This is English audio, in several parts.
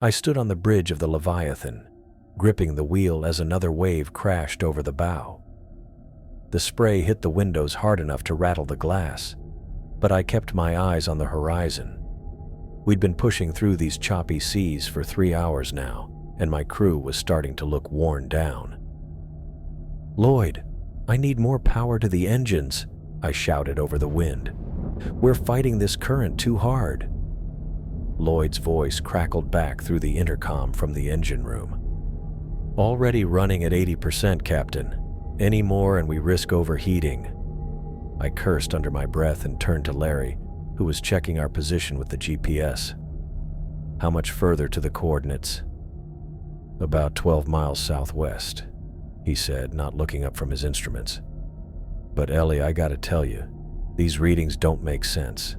I stood on the bridge of the Leviathan, gripping the wheel as another wave crashed over the bow. The spray hit the windows hard enough to rattle the glass, but I kept my eyes on the horizon. We'd been pushing through these choppy seas for 3 hours now, and my crew was starting to look worn down. "Lloyd, I need more power to the engines," I shouted over the wind. "We're fighting this current too hard." Lloyd's voice crackled back through the intercom from the engine room. "Already running at 80%, Captain. Any more and we risk overheating." I cursed under my breath and turned to Larry, who was checking our position with the GPS. "How much further to the coordinates?" "About 12 miles southwest," he said, not looking up from his instruments. "But Ellie, I gotta tell you, these readings don't make sense.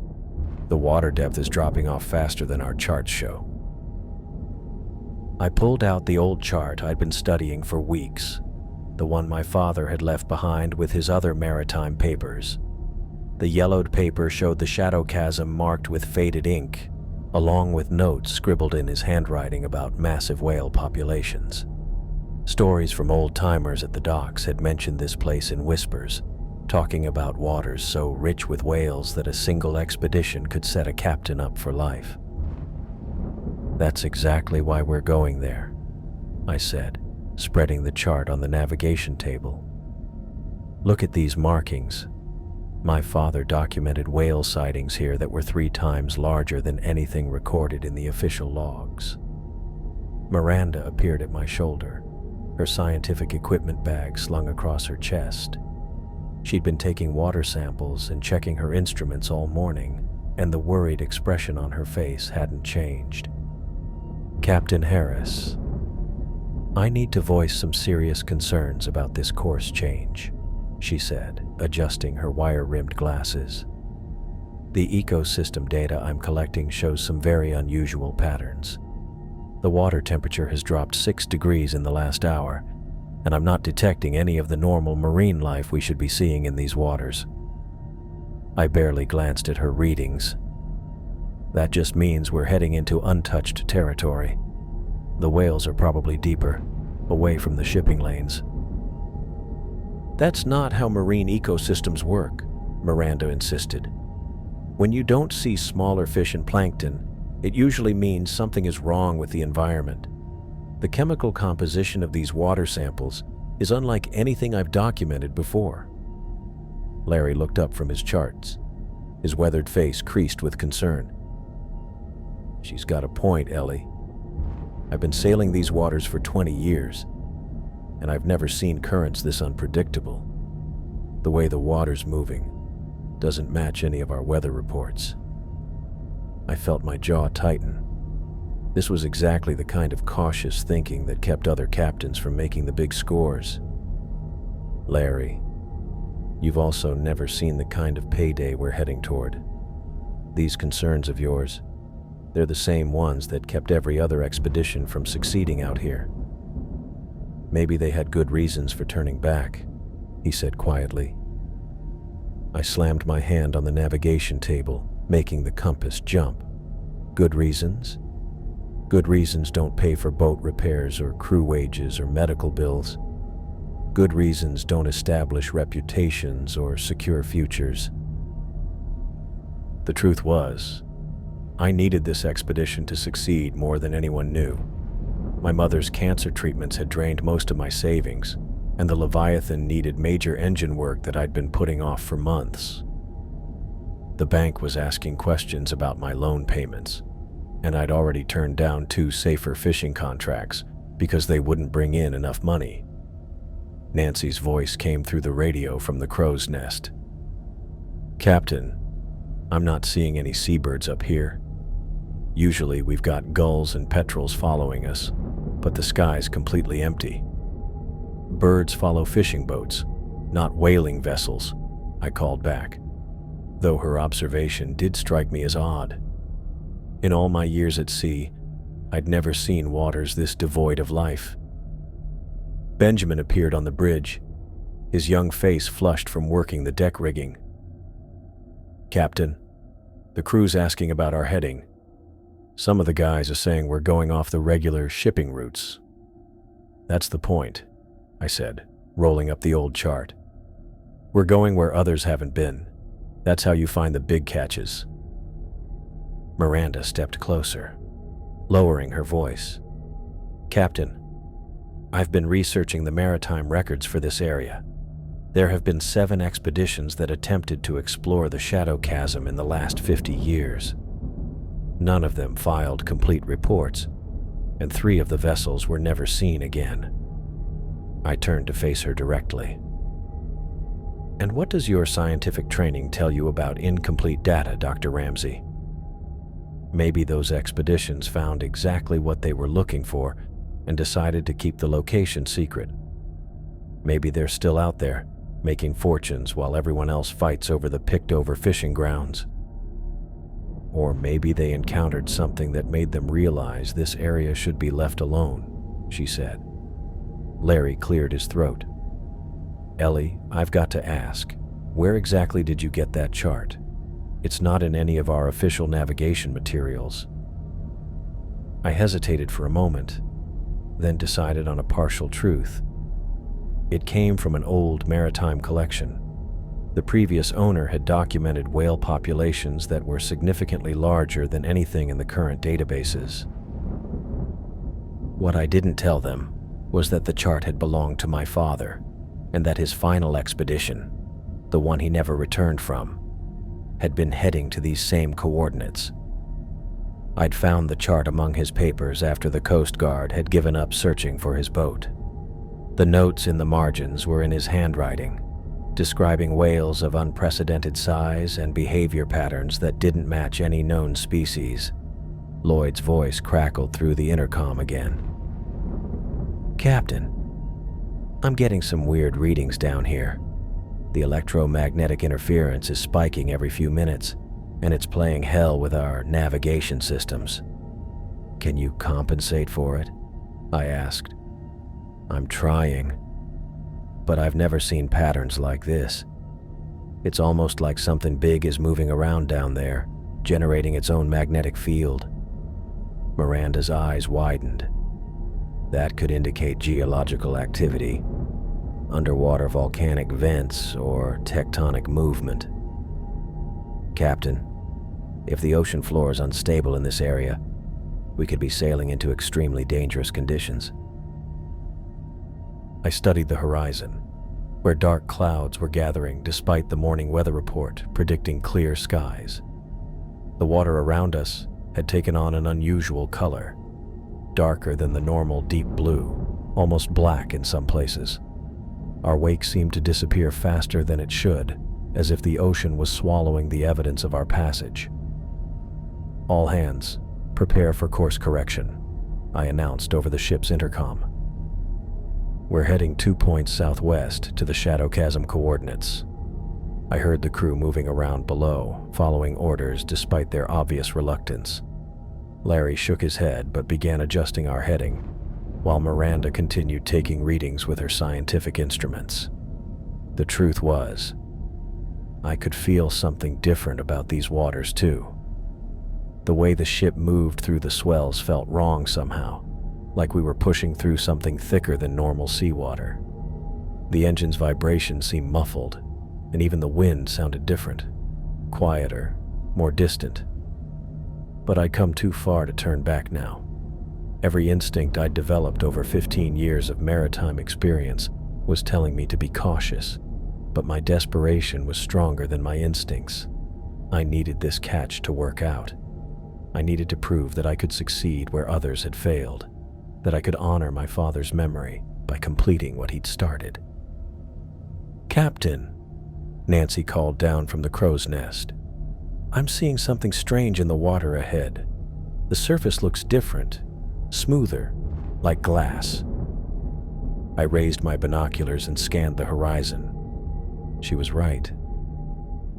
The water depth is dropping off faster than our charts show." I pulled out the old chart I'd been studying for weeks, the one my father had left behind with his other maritime papers. The yellowed paper showed the shadow chasm marked with faded ink, along with notes scribbled in his handwriting about massive whale populations. Stories from old-timers at the docks had mentioned this place in whispers, talking about waters so rich with whales that a single expedition could set a captain up for life. "That's exactly why we're going there," I said, spreading the chart on the navigation table. "Look at these markings. My father documented whale sightings here that were 3 times larger than anything recorded in the official logs." Miranda appeared at my shoulder, her scientific equipment bag slung across her chest. She'd been taking water samples and checking her instruments all morning, and the worried expression on her face hadn't changed. "Captain Harris, I need to voice some serious concerns about this course change," she said, adjusting her wire-rimmed glasses. "The ecosystem data I'm collecting shows some very unusual patterns. The water temperature has dropped 6 degrees in the last hour, and I'm not detecting any of the normal marine life we should be seeing in these waters." I barely glanced at her readings. "That just means we're heading into untouched territory. The whales are probably deeper, away from the shipping lanes." "That's not how marine ecosystems work," Miranda insisted. "When you don't see smaller fish and plankton, it usually means something is wrong with the environment. The chemical composition of these water samples is unlike anything I've documented before." Larry looked up from his charts, his weathered face creased with concern. "She's got a point, Ellie. I've been sailing these waters for 20 years, and I've never seen currents this unpredictable. The way the water's moving doesn't match any of our weather reports." I felt my jaw tighten. This was exactly the kind of cautious thinking that kept other captains from making the big scores. "Larry, you've also never seen the kind of payday we're heading toward. These concerns of yours, they're the same ones that kept every other expedition from succeeding out here. Maybe they had good reasons for turning back," he said quietly. I slammed my hand on the navigation table, making the compass jump. "Good reasons? Good reasons don't pay for boat repairs or crew wages or medical bills. Good reasons don't establish reputations or secure futures." The truth was, I needed this expedition to succeed more than anyone knew. My mother's cancer treatments had drained most of my savings, and the Leviathan needed major engine work that I'd been putting off for months. The bank was asking questions about my loan payments, and I'd already turned down 2 safer fishing contracts because they wouldn't bring in enough money. Nancy's voice came through the radio from the crow's nest. "Captain, I'm not seeing any seabirds up here. Usually we've got gulls and petrels following us, but the sky's completely empty. Birds follow fishing boats, not whaling vessels," I called back, though her observation did strike me as odd. In all my years at sea, I'd never seen waters this devoid of life. Benjamin appeared on the bridge, his young face flushed from working the deck rigging. "Captain, the crew's asking about our heading. Some of the guys are saying we're going off the regular shipping routes. That's the point, I said, rolling up the old chart. We're going where others haven't been. That's how you find the big catches. Miranda stepped closer, lowering her voice. Captain, I've been researching the maritime records for this area. There have been 7 expeditions that attempted to explore the shadow chasm in the last 50 years. None of them filed complete reports, and 3 of the vessels were never seen again. I turned to face her directly. And what does your scientific training tell you about incomplete data, Dr. Ramsey? Maybe those expeditions found exactly what they were looking for and decided to keep the location secret. Maybe they're still out there, making fortunes while everyone else fights over the picked-over fishing grounds. Or maybe they encountered something that made them realize this area should be left alone, she said. Larry cleared his throat. Ellie, I've got to ask, where exactly did you get that chart? It's not in any of our official navigation materials. I hesitated for a moment, then decided on a partial truth. It came from an old maritime collection. The previous owner had documented whale populations that were significantly larger than anything in the current databases. What I didn't tell them was that the chart had belonged to my father, and that his final expedition, the one he never returned from, had been heading to these same coordinates. I'd found the chart among his papers after the Coast Guard had given up searching for his boat. The notes in the margins were in his handwriting, describing whales of unprecedented size and behavior patterns that didn't match any known species. Lloyd's voice crackled through the intercom again. Captain, I'm getting some weird readings down here. The electromagnetic interference is spiking every few minutes, and it's playing hell with our navigation systems. Can you compensate for it? I asked. I'm trying, but I've never seen patterns like this. It's almost like something big is moving around down there, generating its own magnetic field. Miranda's eyes widened. That could indicate geological activity, underwater volcanic vents, or tectonic movement. Captain, if the ocean floor is unstable in this area, we could be sailing into extremely dangerous conditions. I studied the horizon, where dark clouds were gathering despite the morning weather report predicting clear skies. The water around us had taken on an unusual color, darker than the normal deep blue, almost black in some places. Our wake seemed to disappear faster than it should, as if the ocean was swallowing the evidence of our passage. All hands, prepare for course correction, I announced over the ship's intercom. We're heading 2 points southwest to the Shadow Chasm coordinates. I heard the crew moving around below, following orders despite their obvious reluctance. Larry shook his head but began adjusting our heading, while Miranda continued taking readings with her scientific instruments. The truth was, I could feel something different about these waters too. The way the ship moved through the swells felt wrong somehow, like we were pushing through something thicker than normal seawater. The engine's vibration seemed muffled, and even the wind sounded different, quieter, more distant. But I'd come too far to turn back now. Every instinct I'd developed over 15 years of maritime experience was telling me to be cautious, but my desperation was stronger than my instincts. I needed this catch to work out. I needed to prove that I could succeed where others had failed, that I could honor my father's memory by completing what he'd started. Captain, Nancy called down from the crow's nest. I'm seeing something strange in the water ahead. The surface looks different, smoother, like glass. I raised my binoculars and scanned the horizon. She was right.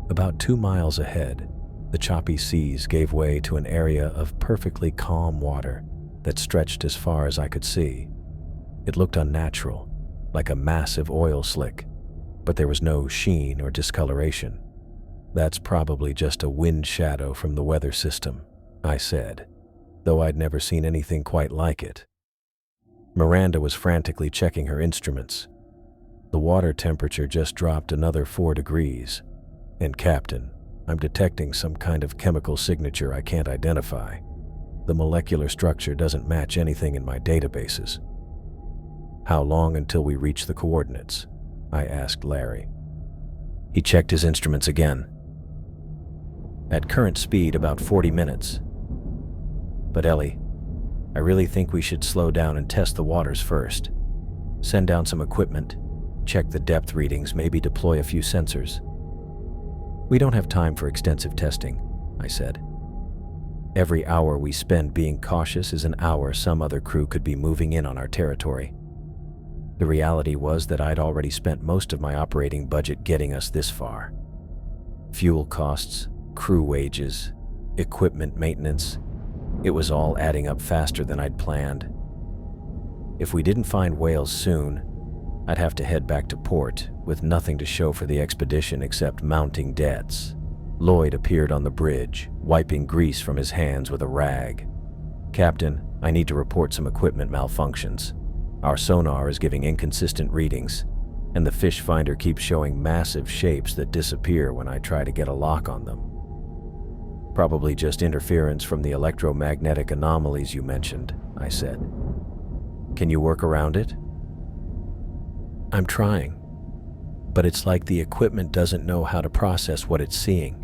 About 2 miles ahead, the choppy seas gave way to an area of perfectly calm water that stretched as far as I could see. It looked unnatural, like a massive oil slick, but there was no sheen or discoloration. That's probably just a wind shadow from the weather system, I said. though I'd never seen anything quite like it. Miranda was frantically checking her instruments. The water temperature just dropped another 4 degrees. And Captain, I'm detecting some kind of chemical signature I can't identify. The molecular structure doesn't match anything in my databases. How long until we reach the coordinates? I asked Larry. He checked his instruments again. At current speed, about 40 minutes. But Ellie, I really think we should slow down and test the waters first. Send down some equipment, check the depth readings, maybe deploy a few sensors. We don't have time for extensive testing, I said. Every hour we spend being cautious is an hour some other crew could be moving in on our territory. The reality was that I'd already spent most of my operating budget getting us this far. Fuel costs, crew wages, equipment maintenance, it was all adding up faster than I'd planned. If we didn't find whales soon, I'd have to head back to port with nothing to show for the expedition except mounting debts. Lloyd appeared on the bridge, wiping grease from his hands with a rag. Captain, I need to report some equipment malfunctions. Our sonar is giving inconsistent readings, and the fish finder keeps showing massive shapes that disappear when I try to get a lock on them. Probably just interference from the electromagnetic anomalies you mentioned, I said. Can you work around it? I'm trying, but it's like the equipment doesn't know how to process what it's seeing.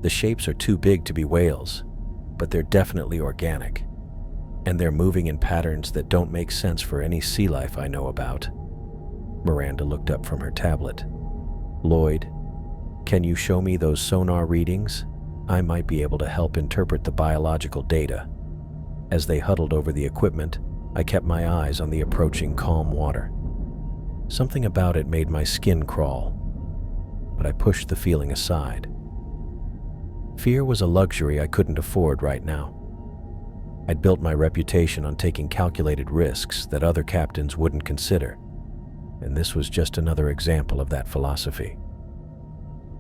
The shapes are too big to be whales, but they're definitely organic, and they're moving in patterns that don't make sense for any sea life I know about. Miranda looked up from her tablet. Lloyd, can you show me those sonar readings? I might be able to help interpret the biological data. As they huddled over the equipment, I kept my eyes on the approaching calm water. Something about it made my skin crawl, but I pushed the feeling aside. Fear was a luxury I couldn't afford right now. I'd built my reputation on taking calculated risks that other captains wouldn't consider, and this was just another example of that philosophy.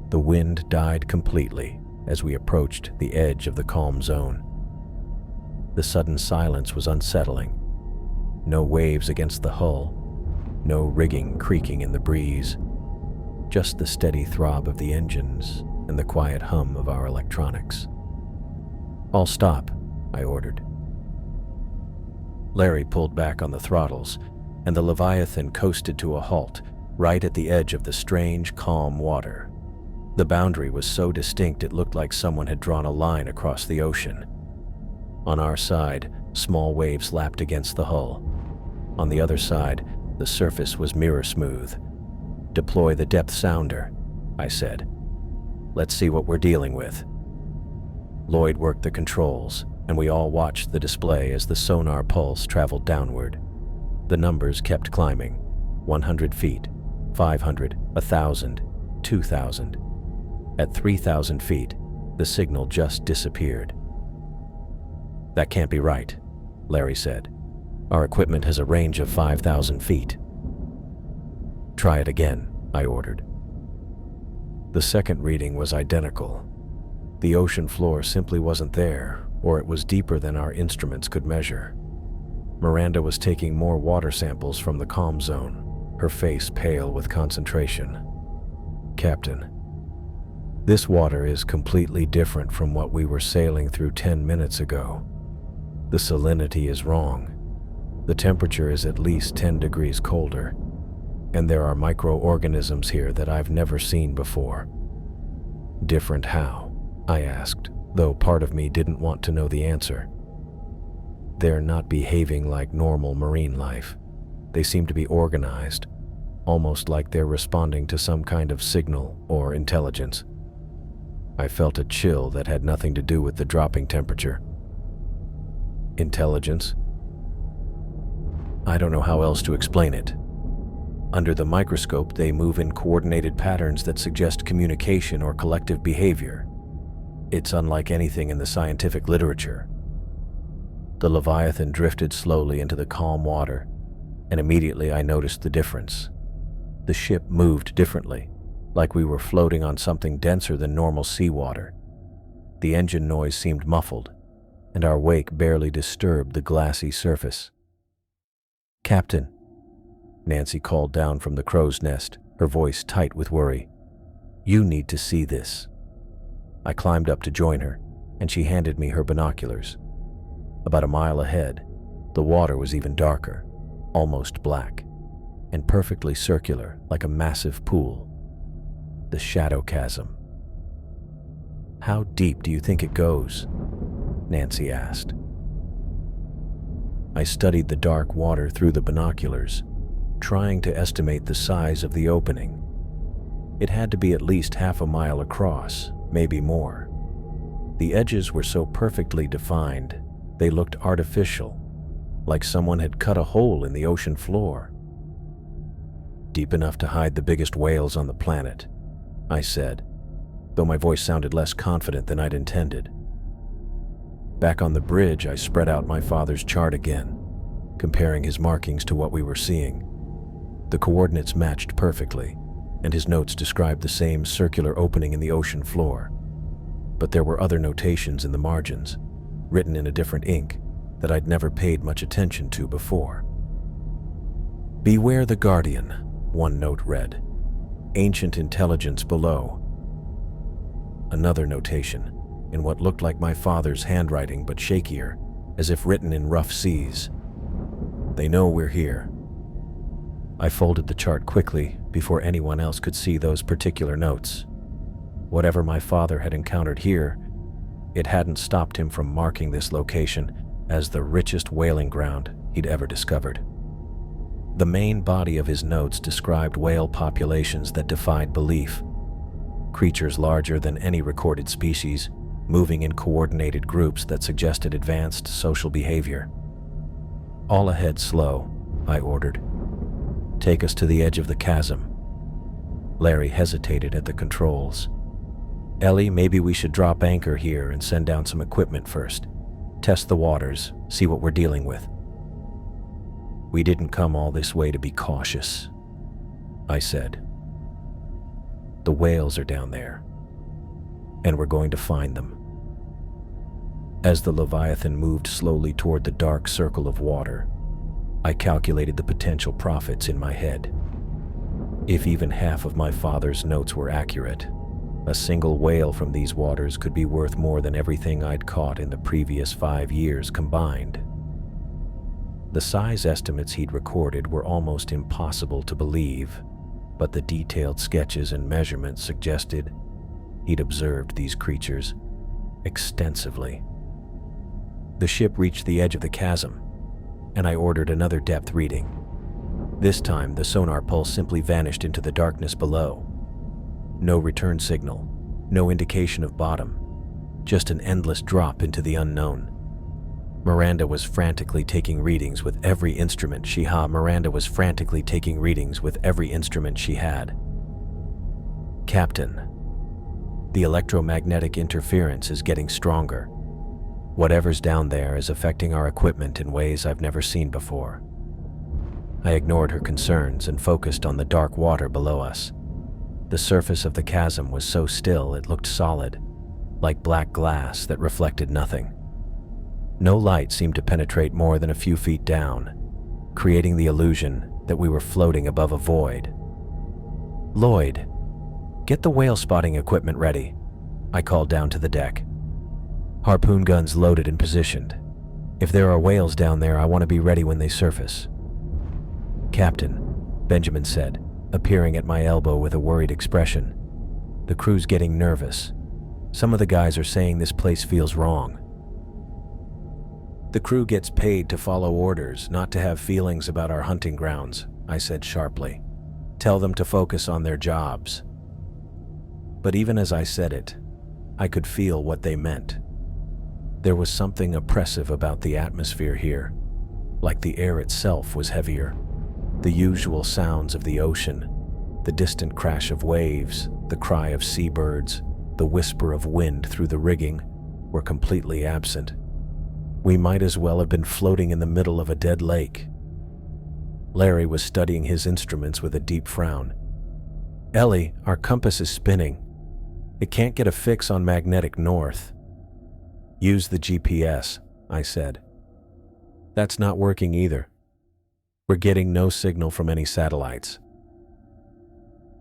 The wind died completely as we approached the edge of the calm zone. The sudden silence was unsettling. No waves against the hull, no rigging creaking in the breeze, just the steady throb of the engines and the quiet hum of our electronics. All stop, I ordered. Larry pulled back on the throttles, and the Leviathan coasted to a halt right at the edge of the strange, calm water. The boundary was so distinct it looked like someone had drawn a line across the ocean. On our side, small waves lapped against the hull. On the other side, the surface was mirror smooth. Deploy the depth sounder, I said. Let's see what we're dealing with. Lloyd worked the controls, and we all watched the display as the sonar pulse traveled downward. The numbers kept climbing. 100 feet, 500, 1,000, 2,000. At 3,000 feet, the signal just disappeared. That can't be right, Larry said. Our equipment has a range of 5,000 feet. Try it again, I ordered. The second reading was identical. The ocean floor simply wasn't there, or it was deeper than our instruments could measure. Miranda was taking more water samples from the calm zone, her face pale with concentration. Captain, this water is completely different from what we were sailing through 10 minutes ago. The salinity is wrong. The temperature is at least 10 degrees colder, and there are microorganisms here that I've never seen before. Different how? I asked, though part of me didn't want to know the answer. They're not behaving like normal marine life. They seem to be organized, almost like they're responding to some kind of signal or intelligence. I felt a chill that had nothing to do with the dropping temperature. Intelligence? I don't know how else to explain it. Under the microscope, they move in coordinated patterns that suggest communication or collective behavior. It's unlike anything in the scientific literature. The Leviathan drifted slowly into the calm water, and immediately I noticed the difference. The ship moved differently, like we were floating on something denser than normal seawater. The engine noise seemed muffled, and our wake barely disturbed the glassy surface. "Captain," Nancy called down from the crow's nest, her voice tight with worry. "You need to see this." I climbed up to join her, and she handed me her binoculars. About a mile ahead, the water was even darker, almost black, and perfectly circular like a massive pool. The shadow chasm. "How deep do you think it goes?" Nancy asked. I studied the dark water through the binoculars, trying to estimate the size of the opening. It had to be at least half a mile across, maybe more. The edges were so perfectly defined, they looked artificial, like someone had cut a hole in the ocean floor. "Deep enough to hide the biggest whales on the planet," I said, though my voice sounded less confident than I'd intended. Back on the bridge, I spread out my father's chart again, comparing his markings to what we were seeing. The coordinates matched perfectly, and his notes described the same circular opening in the ocean floor. But there were other notations in the margins, written in a different ink, that I'd never paid much attention to before. "Beware the Guardian," one note read. "Ancient intelligence below." Another notation, in what looked like my father's handwriting but shakier, as if written in rough seas. "They know we're here." I folded the chart quickly before anyone else could see those particular notes. Whatever my father had encountered here, it hadn't stopped him from marking this location as the richest whaling ground he'd ever discovered. The main body of his notes described whale populations that defied belief. Creatures larger than any recorded species, moving in coordinated groups that suggested advanced social behavior. "All ahead slow," I ordered. "Take us to the edge of the chasm." Larry hesitated at the controls. "Ellie, maybe we should drop anchor here and send down some equipment first. Test the waters, see what we're dealing with." "We didn't come all this way to be cautious," I said. "The whales are down there, and we're going to find them." As the Leviathan moved slowly toward the dark circle of water, I calculated the potential profits in my head. If even half of my father's notes were accurate, a single whale from these waters could be worth more than everything I'd caught in the previous 5 years combined. The size estimates he'd recorded were almost impossible to believe, but the detailed sketches and measurements suggested he'd observed these creatures extensively. The ship reached the edge of the chasm, and I ordered another depth reading. This time, the sonar pulse simply vanished into the darkness below. No return signal, no indication of bottom, just an endless drop into the unknown. Miranda was frantically taking readings with every instrument she had. "Captain, the electromagnetic interference is getting stronger. Whatever's down there is affecting our equipment in ways I've never seen before." I ignored her concerns and focused on the dark water below us. The surface of the chasm was so still it looked solid, like black glass that reflected nothing. No light seemed to penetrate more than a few feet down, creating the illusion that we were floating above a void. "Lloyd, get the whale spotting equipment ready," I called down to the deck. "Harpoon guns loaded and positioned. If there are whales down there, I want to be ready when they surface." "Captain," Benjamin said, appearing at my elbow with a worried expression. "The crew's getting nervous. Some of the guys are saying this place feels wrong." "The crew gets paid to follow orders, not to have feelings about our hunting grounds," I said sharply. "Tell them to focus on their jobs." But even as I said it, I could feel what they meant. There was something oppressive about the atmosphere here, like the air itself was heavier. The usual sounds of the ocean, the distant crash of waves, the cry of seabirds, the whisper of wind through the rigging, were completely absent. We might as well have been floating in the middle of a dead lake. Larry was studying his instruments with a deep frown. "Ellie, our compass is spinning. It can't get a fix on magnetic north." Use the GPS, I said. That's not working either. We're getting no signal from any satellites.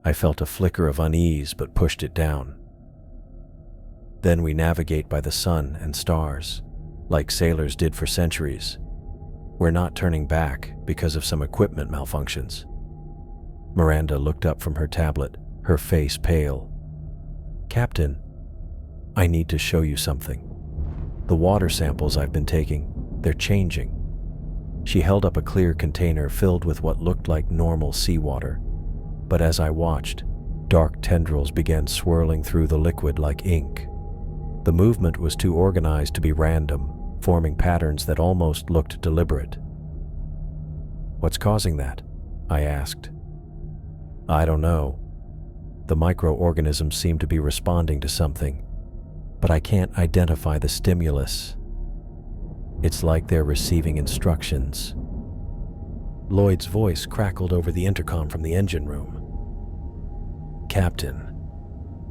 I felt a flicker of unease but pushed it down. Then we navigate by the sun and stars, like sailors did for centuries. We're not turning back because of some equipment malfunctions. Miranda looked up from her tablet, her face pale. Captain, I need to show you something. The water samples I've been taking, they're changing. She held up a clear container filled with what looked like normal seawater. But as I watched, dark tendrils began swirling through the liquid like ink. The movement was too organized to be random, forming patterns that almost looked deliberate. What's causing that? I asked. I don't know. The microorganisms seem to be responding to something, but I can't identify the stimulus. It's like they're receiving instructions. Lloyd's voice crackled over the intercom from the engine room. Captain,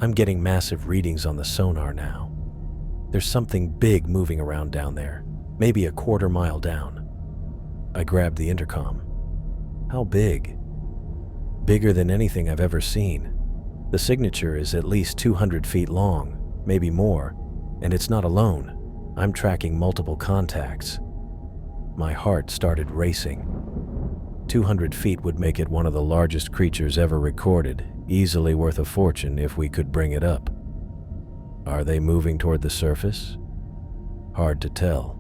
I'm getting massive readings on the sonar now. There's something big moving around down there, maybe a quarter-mile down. I grabbed the intercom. How big? Bigger than anything I've ever seen. The signature is at least 200 feet long, maybe more, and it's not alone. I'm tracking multiple contacts. My heart started racing. 200 feet would make it one of the largest creatures ever recorded, easily worth a fortune if we could bring it up. Are they moving toward the surface? Hard to tell.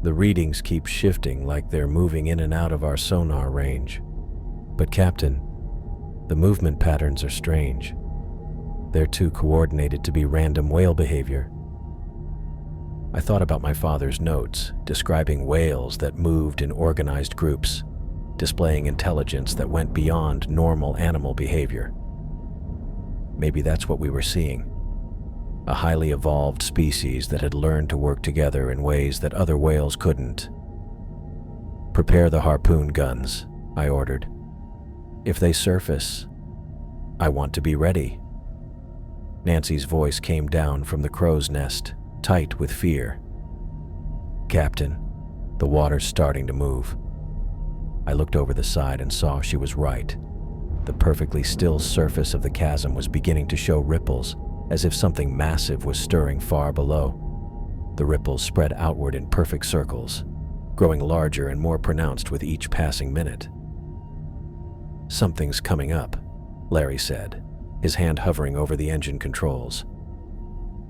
The readings keep shifting like they're moving in and out of our sonar range. But Captain, the movement patterns are strange. They're too coordinated to be random whale behavior. I thought about my father's notes, describing whales that moved in organized groups, displaying intelligence that went beyond normal animal behavior. Maybe that's what we were seeing. A highly evolved species that had learned to work together in ways that other whales couldn't. Prepare the harpoon guns, I ordered. If they surface, I want to be ready. Nancy's voice came down from the crow's nest, tight with fear. Captain, the water's starting to move. I looked over the side and saw she was right. The perfectly still surface of the chasm was beginning to show ripples, as if something massive was stirring far below. The ripples spread outward in perfect circles, growing larger and more pronounced with each passing minute. Something's coming up, Larry said, his hand hovering over the engine controls.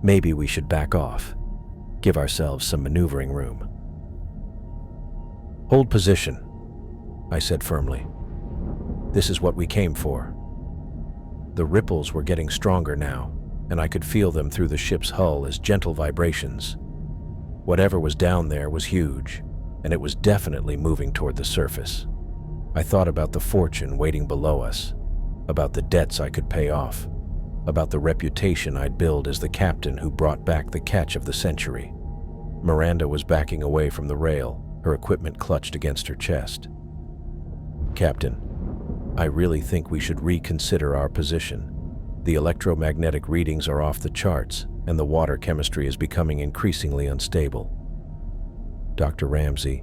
Maybe we should back off, give ourselves some maneuvering room. Hold position, I said firmly. This is what we came for. The ripples were getting stronger now, and I could feel them through the ship's hull as gentle vibrations. Whatever was down there was huge, and it was definitely moving toward the surface. I thought about the fortune waiting below us, about the debts I could pay off, about the reputation I'd build as the captain who brought back the catch of the century. Miranda was backing away from the rail, her equipment clutched against her chest. Captain, I really think we should reconsider our position. The electromagnetic readings are off the charts, and the water chemistry is becoming increasingly unstable. Dr. Ramsey,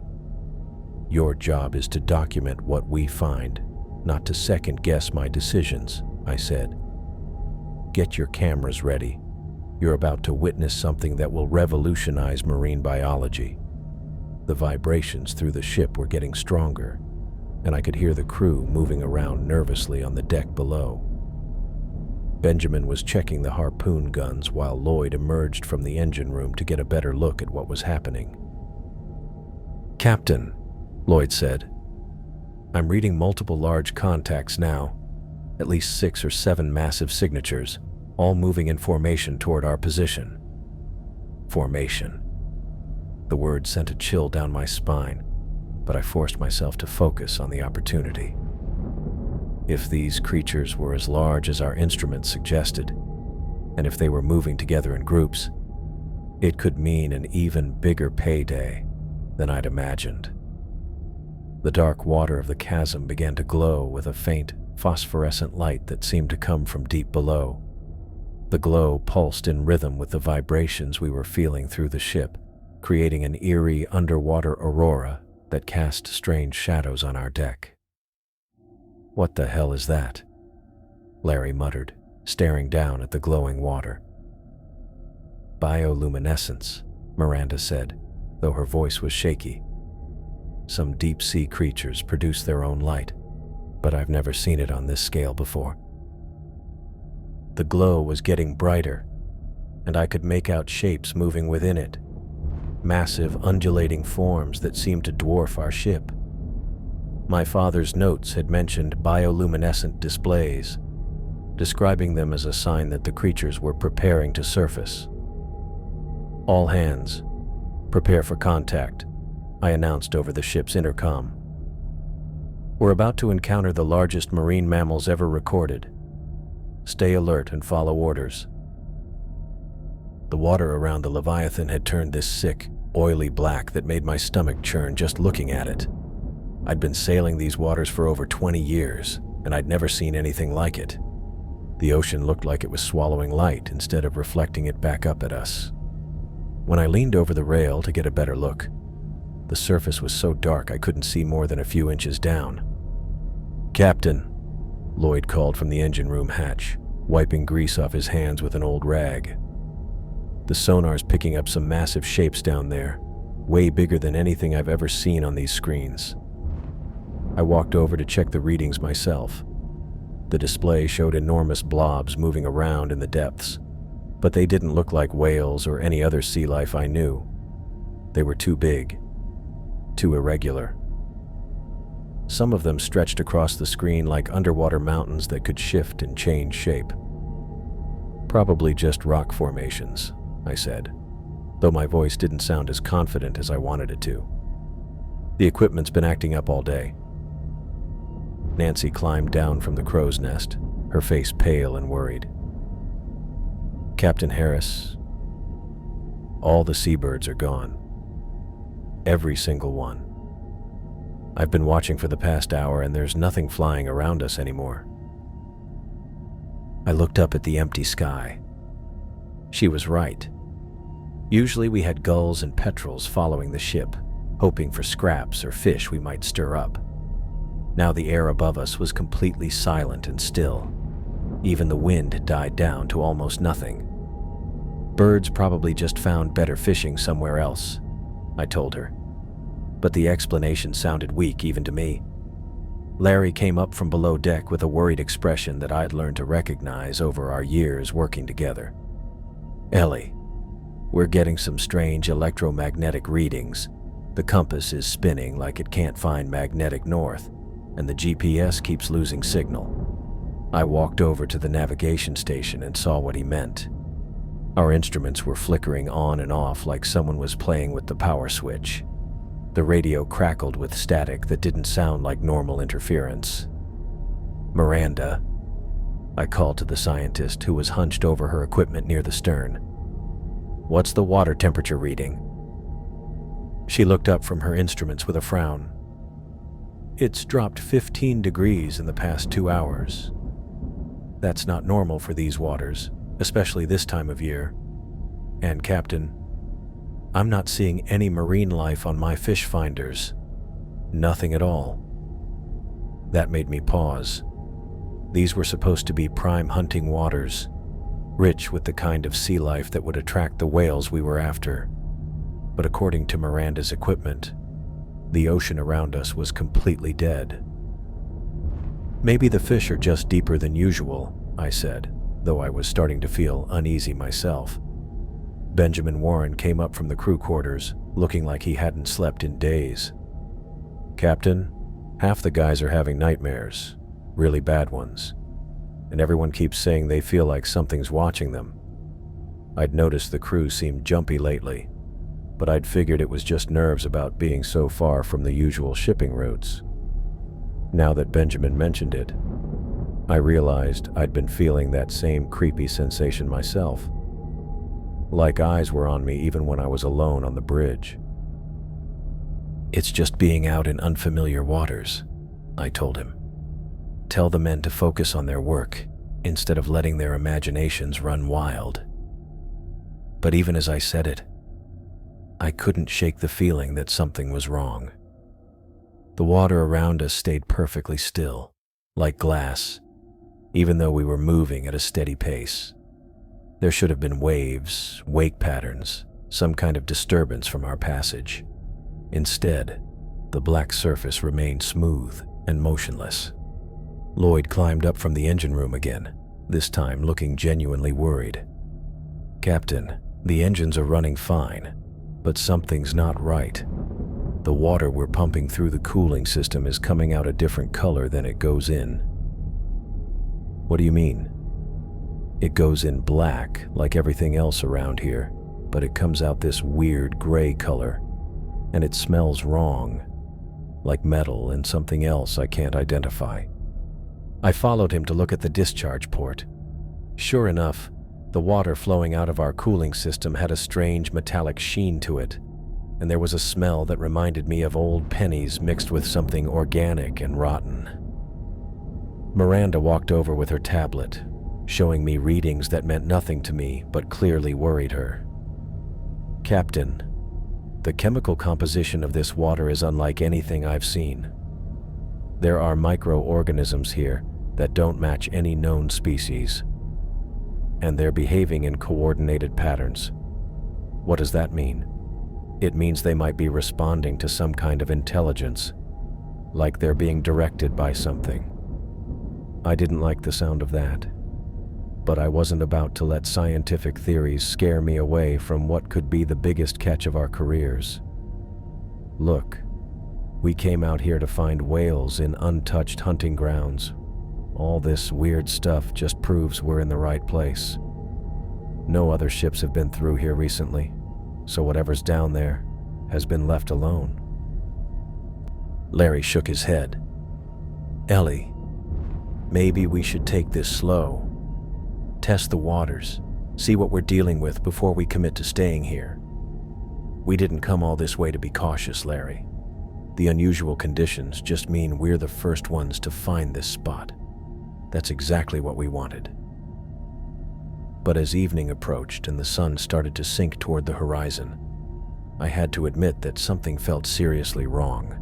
your job is to document what we find, not to second-guess my decisions, I said. Get your cameras ready. You're about to witness something that will revolutionize marine biology. The vibrations through the ship were getting stronger, and I could hear the crew moving around nervously on the deck below. Benjamin was checking the harpoon guns while Lloyd emerged from the engine room to get a better look at what was happening. Captain, Lloyd said, I'm reading multiple large contacts now, at least 6 or 7 massive signatures, all moving in formation toward our position. Formation. The word sent a chill down my spine, but I forced myself to focus on the opportunity. If these creatures were as large as our instruments suggested, and if they were moving together in groups, it could mean an even bigger payday than I'd imagined. The dark water of the chasm began to glow with a faint, phosphorescent light that seemed to come from deep below. The glow pulsed in rhythm with the vibrations we were feeling through the ship, creating an eerie underwater aurora that cast strange shadows on our deck. "What the hell is that?" Larry muttered, staring down at the glowing water. "Bioluminescence," Miranda said, though her voice was shaky. "Some deep-sea creatures produce their own light, but I've never seen it on this scale before." The glow was getting brighter, and I could make out shapes moving within it, massive undulating forms that seemed to dwarf our ship. My father's notes had mentioned bioluminescent displays, describing them as a sign that the creatures were preparing to surface. "All hands, prepare for contact," I announced over the ship's intercom. "We're about to encounter the largest marine mammals ever recorded. Stay alert and follow orders." The water around the Leviathan had turned this sick, oily black that made my stomach churn just looking at it. I'd been sailing these waters for over 20 years, and I'd never seen anything like it. The ocean looked like it was swallowing light instead of reflecting it back up at us. When I leaned over the rail to get a better look, the surface was so dark I couldn't see more than a few inches down. "Captain," Lloyd called from the engine room hatch, wiping grease off his hands with an old rag. "The sonar's picking up some massive shapes down there, way bigger than anything I've ever seen on these screens." I walked over to check the readings myself. The display showed enormous blobs moving around in the depths, but they didn't look like whales or any other sea life I knew. They were too big, too irregular. Some of them stretched across the screen like underwater mountains that could shift and change shape. "Probably just rock formations," I said, though my voice didn't sound as confident as I wanted it to. "The equipment's been acting up all day." Nancy climbed down from the crow's nest, her face pale and worried. "Captain Harris, all the seabirds are gone. Every single one. I've been watching for the past hour and there's nothing flying around us anymore." I looked up at the empty sky. She was right. Usually we had gulls and petrels following the ship, hoping for scraps or fish we might stir up. Now the air above us was completely silent and still. Even the wind had died down to almost nothing. "Birds probably just found better fishing somewhere else," I told her. But the explanation sounded weak even to me. Larry came up from below deck with a worried expression that I'd learned to recognize over our years working together. "Ellie, we're getting some strange electromagnetic readings. The compass is spinning like it can't find magnetic north, and the GPS keeps losing signal." I walked over to the navigation station and saw what he meant. Our instruments were flickering on and off like someone was playing with the power switch. The radio crackled with static that didn't sound like normal interference. "Miranda," I called to the scientist who was hunched over her equipment near the stern. "What's the water temperature reading?" She looked up from her instruments with a frown. "It's dropped 15 degrees in the past 2 hours. That's not normal for these waters, especially this time of year. And Captain, I'm not seeing any marine life on my fish finders. Nothing at all." That made me pause. These were supposed to be prime hunting waters, rich with the kind of sea life that would attract the whales we were after. But according to Miranda's equipment, the ocean around us was completely dead. "Maybe the fish are just deeper than usual," I said, though I was starting to feel uneasy myself. Benjamin Warren came up from the crew quarters, looking like he hadn't slept in days. "Captain, half the guys are having nightmares, really bad ones, and everyone keeps saying they feel like something's watching them. I'd noticed the crew seemed jumpy lately, but I'd figured it was just nerves about being so far from the usual shipping routes. Now that Benjamin mentioned it, I realized I'd been feeling that same creepy sensation myself. Like eyes were on me even when I was alone on the bridge. "It's just being out in unfamiliar waters," I told him. "Tell the men to focus on their work instead of letting their imaginations run wild. But even as I said it, I couldn't shake the feeling that something was wrong. The water around us stayed perfectly still, like glass, even though we were moving at a steady pace. There should have been waves, wake patterns, some kind of disturbance from our passage. Instead, the black surface remained smooth and motionless. Lloyd climbed up from the engine room again, this time looking genuinely worried. "Captain, the engines are running fine, but something's not right. The water we're pumping through the cooling system is coming out a different color than it goes in." "What do you mean?" "It goes in black, like everything else around here, but it comes out this weird gray color, and it smells wrong, like metal and something else I can't identify." I followed him to look at the discharge port. Sure enough, the water flowing out of our cooling system had a strange metallic sheen to it, and there was a smell that reminded me of old pennies mixed with something organic and rotten. Miranda walked over with her tablet, showing me readings that meant nothing to me but clearly worried her. "Captain, the chemical composition of this water is unlike anything I've seen. There are microorganisms here that don't match any known species, and they're behaving in coordinated patterns." "What does that mean?" "It means they might be responding to some kind of intelligence, like they're being directed by something." I didn't like the sound of that, but I wasn't about to let scientific theories scare me away from what could be the biggest catch of our careers. "Look, we came out here to find whales in untouched hunting grounds. All this weird stuff just proves we're in the right place. No other ships have been through here recently, so whatever's down there has been left alone." Larry shook his head. "Ellie, maybe we should take this slow. Test the waters, see what we're dealing with before we commit to staying here. We didn't come all this way to be cautious, Larry. The unusual conditions just mean we're the first ones to find this spot. That's exactly what we wanted." But as evening approached and the sun started to sink toward the horizon, I had to admit that something felt seriously wrong.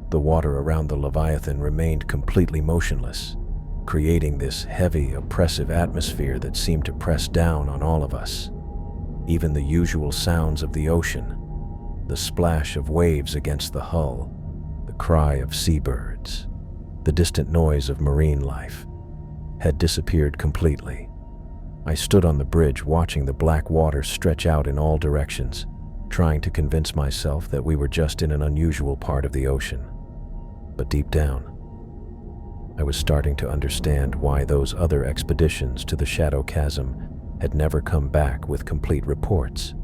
The water around the Leviathan remained completely motionless, creating this heavy, oppressive atmosphere that seemed to press down on all of us. Even the usual sounds of the ocean, the splash of waves against the hull, the cry of seabirds, the distant noise of marine life, had disappeared completely. I stood on the bridge watching the black water stretch out in all directions, trying to convince myself that we were just in an unusual part of the ocean. But deep down, I was starting to understand why those other expeditions to the Shadow Chasm had never come back with complete reports.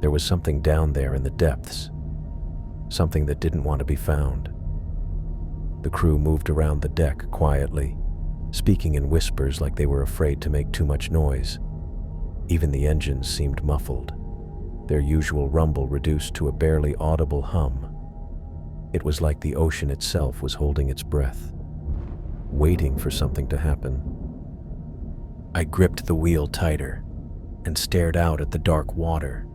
There was something down there in the depths, something that didn't want to be found. The crew moved around the deck quietly, speaking in whispers like they were afraid to make too much noise. Even the engines seemed muffled, their usual rumble reduced to a barely audible hum. It was like the ocean itself was holding its breath, waiting for something to happen. I gripped the wheel tighter and stared out at the dark water,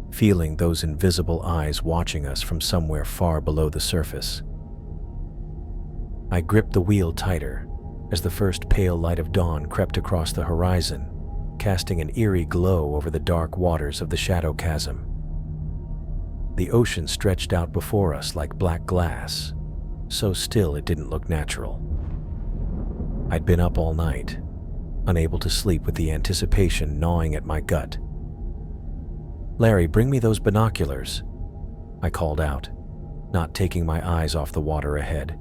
feeling those invisible eyes watching us from somewhere far below the surface. I gripped the wheel tighter as the first pale light of dawn crept across the horizon, casting an eerie glow over the dark waters of the Shadow Chasm. The ocean stretched out before us like black glass, so still it didn't look natural. I'd been up all night, unable to sleep with the anticipation gnawing at my gut. "Larry, bring me those binoculars," I called out, not taking my eyes off the water ahead.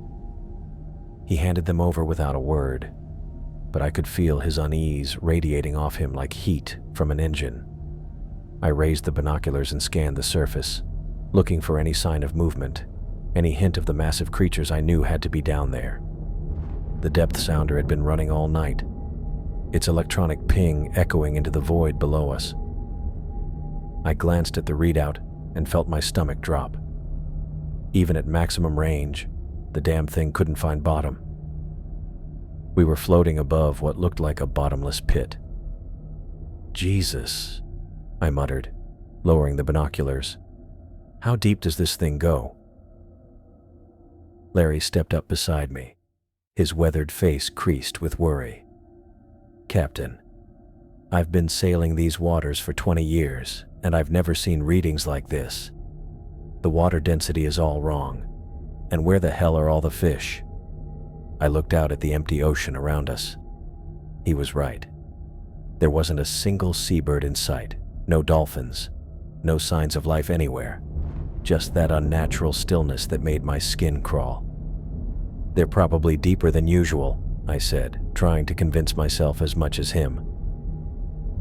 He handed them over without a word, but I could feel his unease radiating off him like heat from an engine. I raised the binoculars and scanned the surface, looking for any sign of movement, any hint of the massive creatures I knew had to be down there. The depth sounder had been running all night, its electronic ping echoing into the void below us. I glanced at the readout and felt my stomach drop. Even at maximum range, the damn thing couldn't find bottom. We were floating above what looked like a bottomless pit. Jesus, I muttered, lowering the binoculars. How deep does this thing go? Larry stepped up beside me, his weathered face creased with worry. Captain, I've been sailing these waters for 20 years, and I've never seen readings like this. The water density is all wrong. And where the hell are all the fish? I looked out at the empty ocean around us. He was right. There wasn't a single seabird in sight, no dolphins, no signs of life anywhere, just that unnatural stillness that made my skin crawl. They're probably deeper than usual, I said, trying to convince myself as much as him.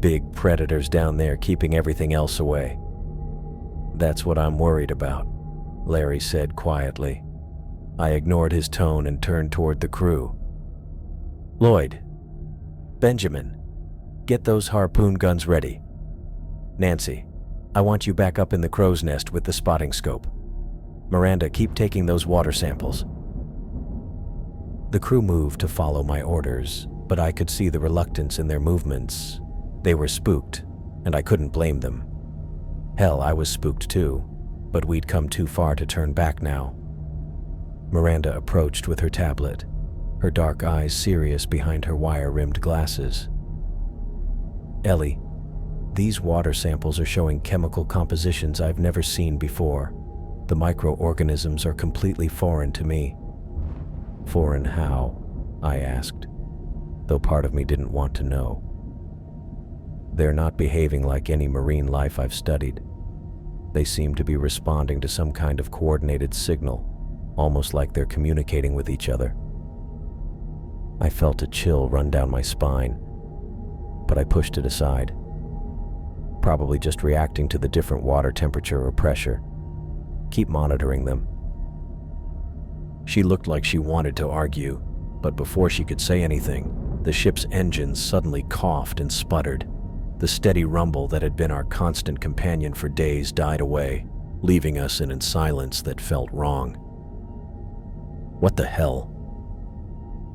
Big predators down there keeping everything else away. That's what I'm worried about, Larry said quietly. I ignored his tone and turned toward the crew. Lloyd, Benjamin, get those harpoon guns ready. Nancy, I want you back up in the crow's nest with the spotting scope. Miranda, keep taking those water samples. The crew moved to follow my orders, but I could see the reluctance in their movements. They were spooked, and I couldn't blame them. Hell, I was spooked too, but we'd come too far to turn back now. Miranda approached with her tablet, her dark eyes serious behind her wire-rimmed glasses. Ellie, these water samples are showing chemical compositions I've never seen before. The microorganisms are completely foreign to me. Foreign how? I asked, though part of me didn't want to know. They're not behaving like any marine life I've studied. They seem to be responding to some kind of coordinated signal, almost like they're communicating with each other. I felt a chill run down my spine, but I pushed it aside. Probably just reacting to the different water temperature or pressure. Keep monitoring them. She looked like she wanted to argue, but before she could say anything, the ship's engines suddenly coughed and sputtered. The steady rumble that had been our constant companion for days died away, leaving us in a silence that felt wrong. What the hell?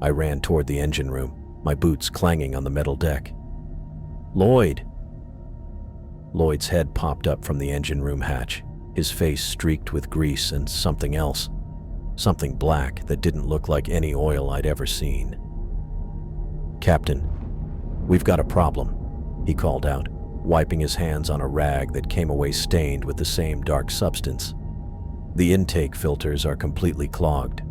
I ran toward the engine room, my boots clanging on the metal deck. Lloyd! Lloyd's head popped up from the engine room hatch, his face streaked with grease and something else. Something black that didn't look like any oil I'd ever seen. Captain, we've got a problem, he called out, wiping his hands on a rag that came away stained with the same dark substance. The intake filters are completely clogged.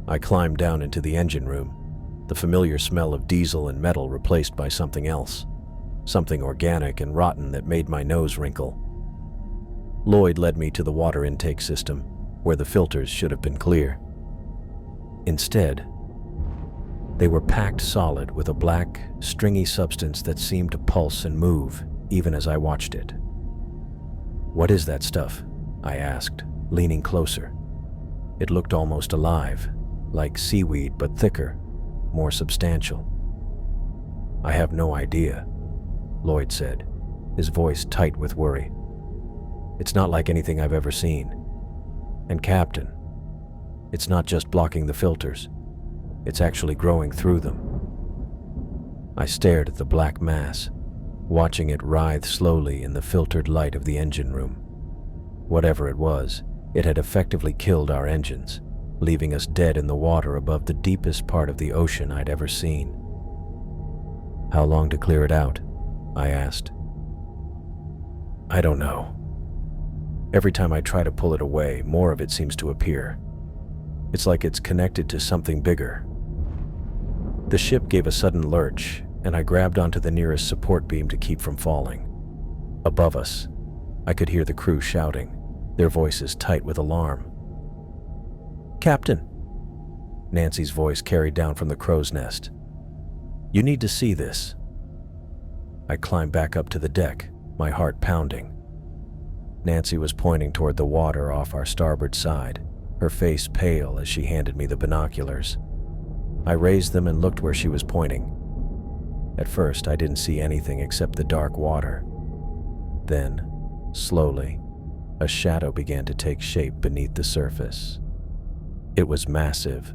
I climbed down into the engine room, the familiar smell of diesel and metal replaced by something else, something organic and rotten that made my nose wrinkle. Lloyd led me to the water intake system, where the filters should have been clear. Instead, they were packed solid with a black, stringy substance that seemed to pulse and move even as I watched it. What is that stuff? I asked, leaning closer. It looked almost alive, like seaweed but thicker, more substantial. I have no idea, Lloyd said, his voice tight with worry. It's not like anything I've ever seen. And Captain, it's not just blocking the filters. It's actually growing through them. I stared at the black mass, watching it writhe slowly in the filtered light of the engine room. Whatever it was, it had effectively killed our engines, leaving us dead in the water above the deepest part of the ocean I'd ever seen. How long to clear it out? I asked. I don't know. Every time I try to pull it away, more of it seems to appear. It's like it's connected to something bigger. The ship gave a sudden lurch, and I grabbed onto the nearest support beam to keep from falling. Above us, I could hear the crew shouting, their voices tight with alarm. Captain! Nancy's voice carried down from the crow's nest. You need to see this. I climbed back up to the deck, my heart pounding. Nancy was pointing toward the water off our starboard side, her face pale as she handed me the binoculars. I raised them and looked where she was pointing. At first, I didn't see anything except the dark water. Then, slowly, a shadow began to take shape beneath the surface. It was massive,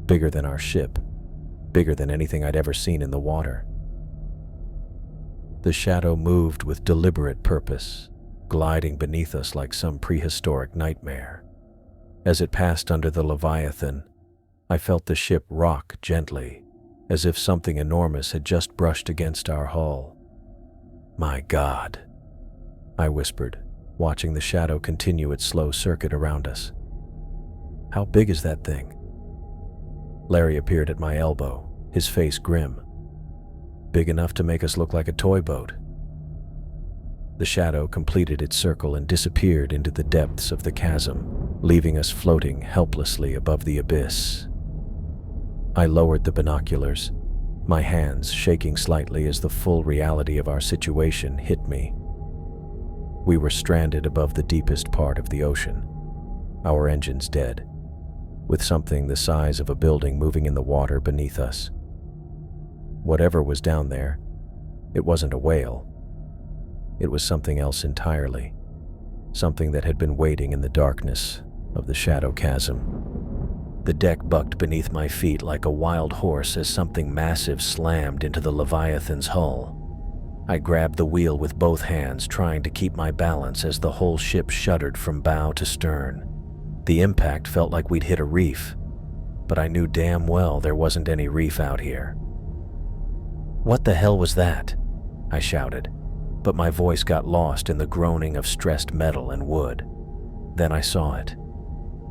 bigger than our ship, bigger than anything I'd ever seen in the water. The shadow moved with deliberate purpose, gliding beneath us like some prehistoric nightmare. As it passed under the Leviathan, I felt the ship rock gently, as if something enormous had just brushed against our hull. "My God," I whispered, watching the shadow continue its slow circuit around us. "How big is that thing?" Larry appeared at my elbow, his face grim. "Big enough to make us look like a toy boat." The shadow completed its circle and disappeared into the depths of the chasm, leaving us floating helplessly above the abyss. I lowered the binoculars, my hands shaking slightly as the full reality of our situation hit me. We were stranded above the deepest part of the ocean, our engines dead, with something the size of a building moving in the water beneath us. Whatever was down there, it wasn't a whale. It was something else entirely, something that had been waiting in the darkness of the shadow chasm. The deck bucked beneath my feet like a wild horse as something massive slammed into the Leviathan's hull. I grabbed the wheel with both hands, trying to keep my balance as the whole ship shuddered from bow to stern. The impact felt like we'd hit a reef, but I knew damn well there wasn't any reef out here. "What the hell was that?" I shouted, but my voice got lost in the groaning of stressed metal and wood. Then I saw it.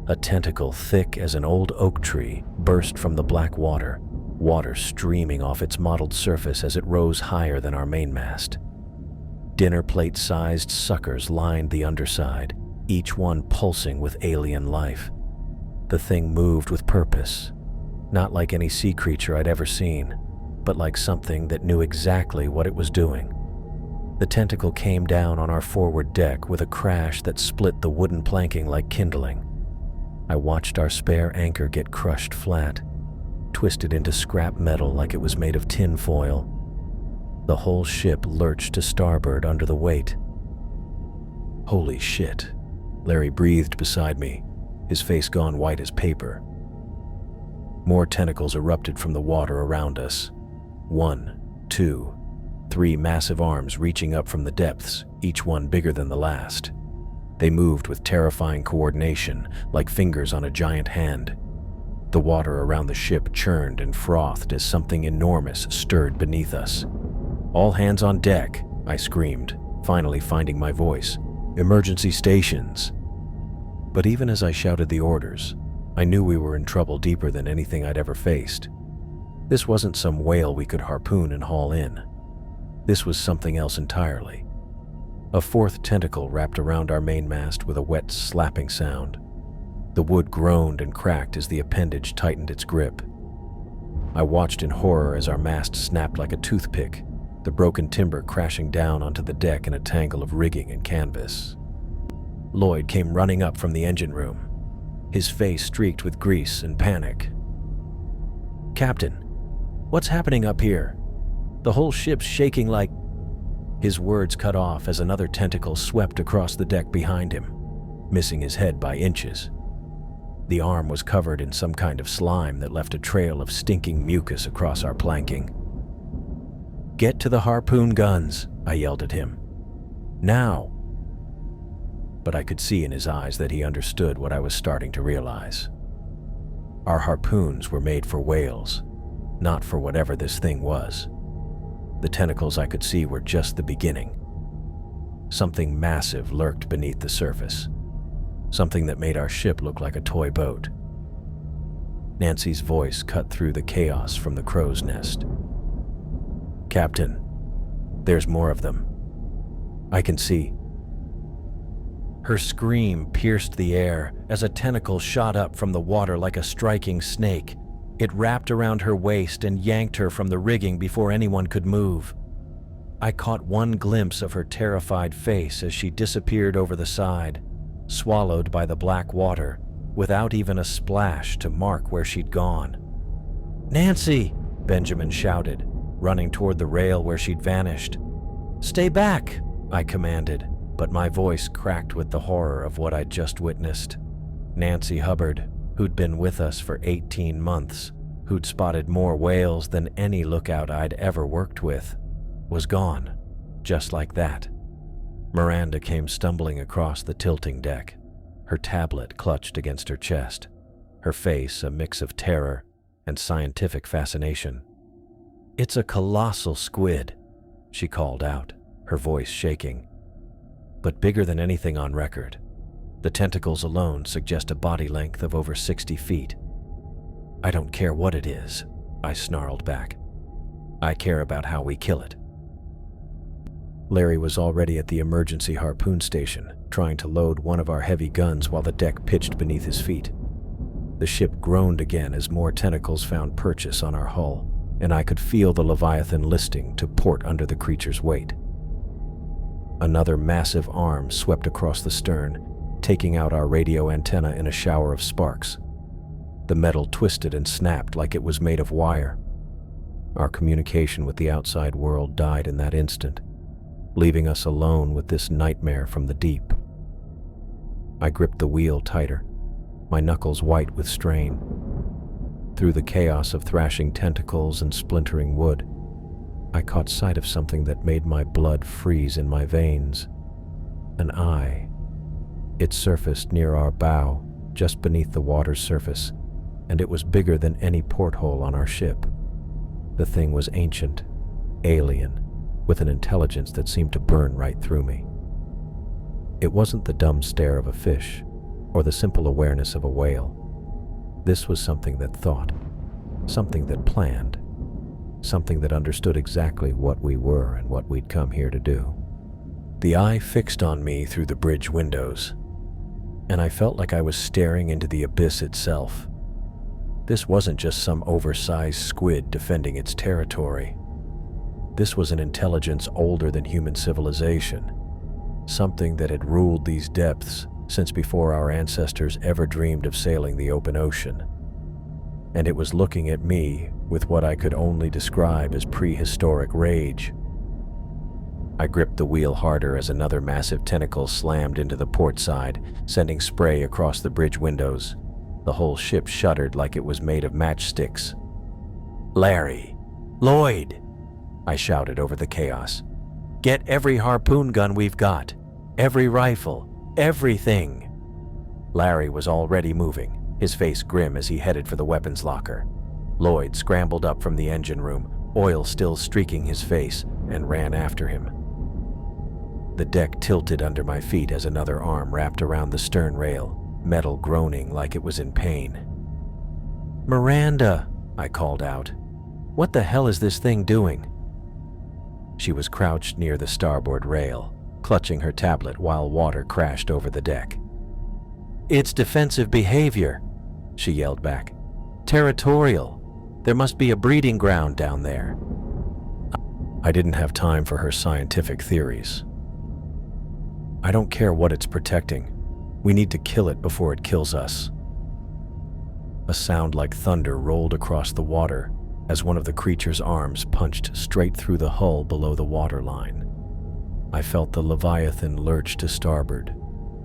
A tentacle thick as an old oak tree burst from the black water, water streaming off its mottled surface as it rose higher than our mainmast. Dinner plate-sized suckers lined the underside, each one pulsing with alien life. The thing moved with purpose, not like any sea creature I'd ever seen, but like something that knew exactly what it was doing. The tentacle came down on our forward deck with a crash that split the wooden planking like kindling. I watched our spare anchor get crushed flat, twisted into scrap metal like it was made of tin foil. The whole ship lurched to starboard under the weight. "Holy shit," Larry breathed beside me, his face gone white as paper. More tentacles erupted from the water around us. 1, 2, 3 massive arms reaching up from the depths, each one bigger than the last. They moved with terrifying coordination, like fingers on a giant hand. The water around the ship churned and frothed as something enormous stirred beneath us. "All hands on deck," I screamed, finally finding my voice. "Emergency stations." But even as I shouted the orders, I knew we were in trouble deeper than anything I'd ever faced. This wasn't some whale we could harpoon and haul in. This was something else entirely. A fourth tentacle wrapped around our mainmast with a wet, slapping sound. The wood groaned and cracked as the appendage tightened its grip. I watched in horror as our mast snapped like a toothpick, the broken timber crashing down onto the deck in a tangle of rigging and canvas. Lloyd came running up from the engine room, his face streaked with grease and panic. "Captain, what's happening up here? The whole ship's shaking like—" His words cut off as another tentacle swept across the deck behind him, missing his head by inches. The arm was covered in some kind of slime that left a trail of stinking mucus across our planking. "Get to the harpoon guns," I yelled at him. "Now!" But I could see in his eyes that he understood what I was starting to realize. Our harpoons were made for whales, not for whatever this thing was. The tentacles I could see were just the beginning. Something massive lurked beneath the surface, something that made our ship look like a toy boat. Nancy's voice cut through the chaos from the crow's nest. "Captain, there's more of them. I can see." Her scream pierced the air as a tentacle shot up from the water like a striking snake. It wrapped around her waist and yanked her from the rigging before anyone could move. I caught one glimpse of her terrified face as she disappeared over the side, swallowed by the black water, without even a splash to mark where she'd gone. "Nancy!" Benjamin shouted, running toward the rail where she'd vanished. "Stay back!" I commanded, but my voice cracked with the horror of what I'd just witnessed. Nancy Hubbard, who'd been with us for 18 months, who'd spotted more whales than any lookout I'd ever worked with, was gone, just like that. Miranda came stumbling across the tilting deck, her tablet clutched against her chest, her face a mix of terror and scientific fascination. "It's a colossal squid," she called out, her voice shaking. "But bigger than anything on record. The tentacles alone suggest a body length of over 60 feet. "I don't care what it is," I snarled back. "I care about how we kill it." Larry was already at the emergency harpoon station, trying to load one of our heavy guns while the deck pitched beneath his feet. The ship groaned again as more tentacles found purchase on our hull, and I could feel the Leviathan listing to port under the creature's weight. Another massive arm swept across the stern, taking out our radio antenna in a shower of sparks. The metal twisted and snapped like it was made of wire. Our communication with the outside world died in that instant, leaving us alone with this nightmare from the deep. I gripped the wheel tighter, my knuckles white with strain. Through the chaos of thrashing tentacles and splintering wood, I caught sight of something that made my blood freeze in my veins. An eye. It surfaced near our bow, just beneath the water's surface, and it was bigger than any porthole on our ship. The thing was ancient, alien, with an intelligence that seemed to burn right through me. It wasn't the dumb stare of a fish, or the simple awareness of a whale. This was something that thought, something that planned, something that understood exactly what we were and what we'd come here to do. The eye fixed on me through the bridge windows, and I felt like I was staring into the abyss itself. This wasn't just some oversized squid defending its territory. This was an intelligence older than human civilization, something that had ruled these depths since before our ancestors ever dreamed of sailing the open ocean. And it was looking at me with what I could only describe as prehistoric rage. I gripped the wheel harder as another massive tentacle slammed into the port side, sending spray across the bridge windows. The whole ship shuddered like it was made of matchsticks. "Larry! Lloyd!" I shouted over the chaos. "Get every harpoon gun we've got, every rifle, everything!" Larry was already moving, his face grim as he headed for the weapons locker. Lloyd scrambled up from the engine room, oil still streaking his face, and ran after him. The deck tilted under my feet as another arm wrapped around the stern rail, metal groaning like it was in pain. "Miranda!" I called out. "What the hell is this thing doing?" She was crouched near the starboard rail, clutching her tablet while water crashed over the deck. "It's defensive behavior," she yelled back. "Territorial. There must be a breeding ground down there." I didn't have time for her scientific theories. "I don't care what it's protecting. We need to kill it before it kills us." A sound like thunder rolled across the water as one of the creature's arms punched straight through the hull below the waterline. I felt the Leviathan lurch to starboard,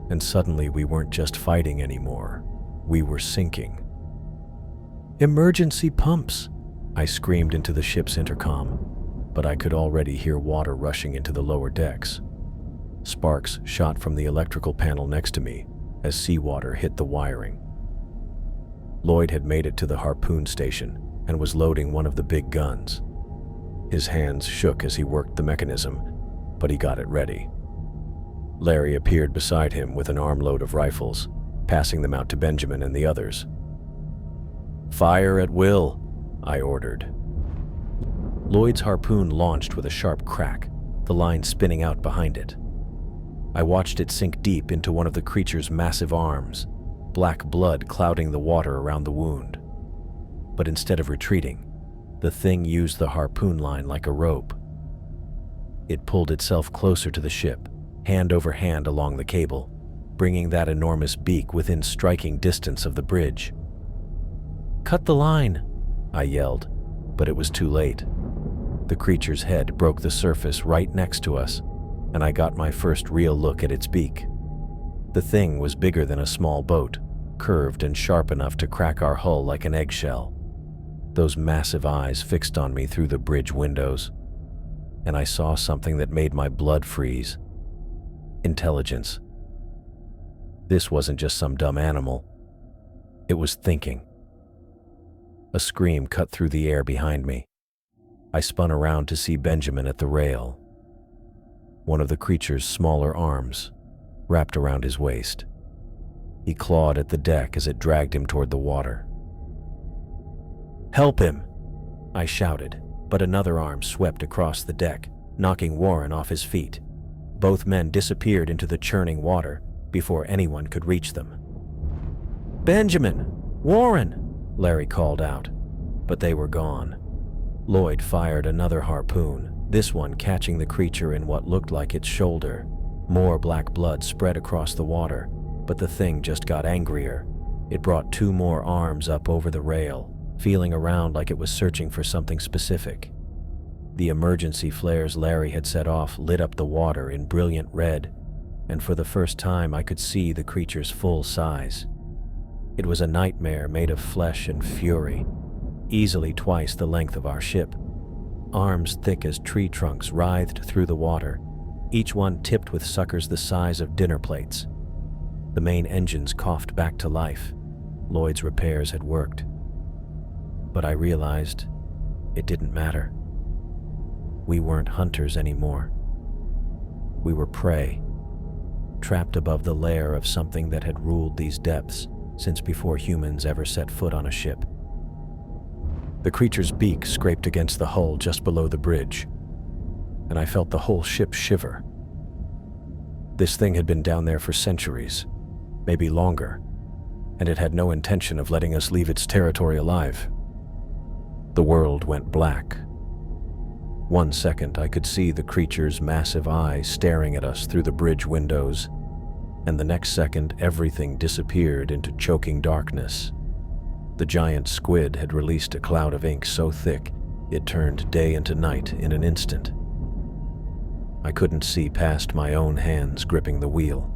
and suddenly we weren't just fighting anymore. We were sinking. "Emergency pumps!" I screamed into the ship's intercom, but I could already hear water rushing into the lower decks. Sparks shot from the electrical panel next to me as seawater hit the wiring. Lloyd had made it to the harpoon station and was loading one of the big guns. His hands shook as he worked the mechanism, but he got it ready. Larry appeared beside him with an armload of rifles, passing them out to Benjamin and the others. "Fire at will," I ordered. Lloyd's harpoon launched with a sharp crack, the line spinning out behind it. I watched it sink deep into one of the creature's massive arms, black blood clouding the water around the wound. But instead of retreating, the thing used the harpoon line like a rope. It pulled itself closer to the ship, hand over hand along the cable, bringing that enormous beak within striking distance of the bridge. "Cut the line!" I yelled, but it was too late. The creature's head broke the surface right next to us, and I got my first real look at its beak. The thing was bigger than a small boat, curved and sharp enough to crack our hull like an eggshell. those massive eyes fixed on me through the bridge windows, and I saw something that made my blood freeze. Intelligence. This wasn't just some dumb animal. It was thinking. A scream cut through the air behind me. I spun around to see Benjamin at the rail. One of the creature's smaller arms wrapped around his waist. He clawed at the deck as it dragged him toward the water. "Help him!" I shouted, but another arm swept across the deck, knocking Warren off his feet. Both men disappeared into the churning water before anyone could reach them. "Benjamin! Warren!" Larry called out, but they were gone. Lloyd fired another harpoon, this one catching the creature in what looked like its shoulder. More black blood spread across the water, but the thing just got angrier. It brought two more arms up over the rail, feeling around like it was searching for something specific. The emergency flares Larry had set off lit up the water in brilliant red, and for the first time I could see the creature's full size. It was a nightmare made of flesh and fury, easily twice the length of our ship. Arms thick as tree trunks writhed through the water, each one tipped with suckers the size of dinner plates. The main engines coughed back to life. Lloyd's repairs had worked. But I realized it didn't matter. We weren't hunters anymore. We were prey, trapped above the lair of something that had ruled these depths since before humans ever set foot on a ship. The creature's beak scraped against the hull just below the bridge, and I felt the whole ship shiver. This thing had been down there for centuries, maybe longer, and it had no intention of letting us leave its territory alive. The world went black. 1 second I could see the creature's massive eyes staring at us through the bridge windows, and the next second everything disappeared into choking darkness. The giant squid had released a cloud of ink so thick it turned day into night in an instant. I couldn't see past my own hands gripping the wheel.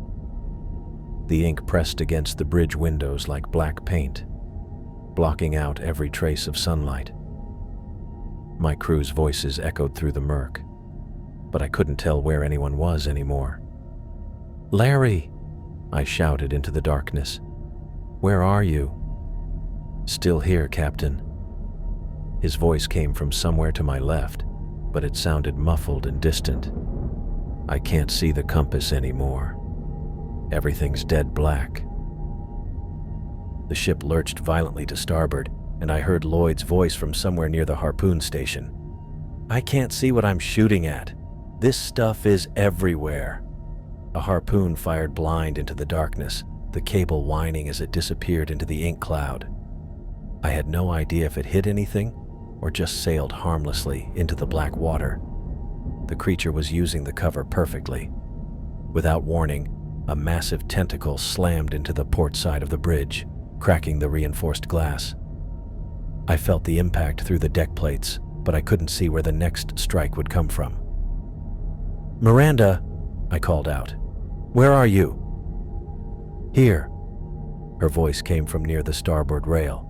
The ink pressed against the bridge windows like black paint, blocking out every trace of sunlight. My crew's voices echoed through the murk, but I couldn't tell where anyone was anymore. "Larry!" I shouted into the darkness. "Where are you?" "Still here, Captain." His voice came from somewhere to my left, but it sounded muffled and distant. "I can't see the compass anymore. Everything's dead black." The ship lurched violently to starboard, and I heard Lloyd's voice from somewhere near the harpoon station. "I can't see what I'm shooting at. This stuff is everywhere." A harpoon fired blind into the darkness, the cable whining as it disappeared into the ink cloud. I had no idea if it hit anything or just sailed harmlessly into the black water. The creature was using the cover perfectly. Without warning, a massive tentacle slammed into the port side of the bridge, cracking the reinforced glass. I felt the impact through the deck plates, but I couldn't see where the next strike would come from. "Miranda," I called out. "Where are you?" "Here." Her voice came from near the starboard rail.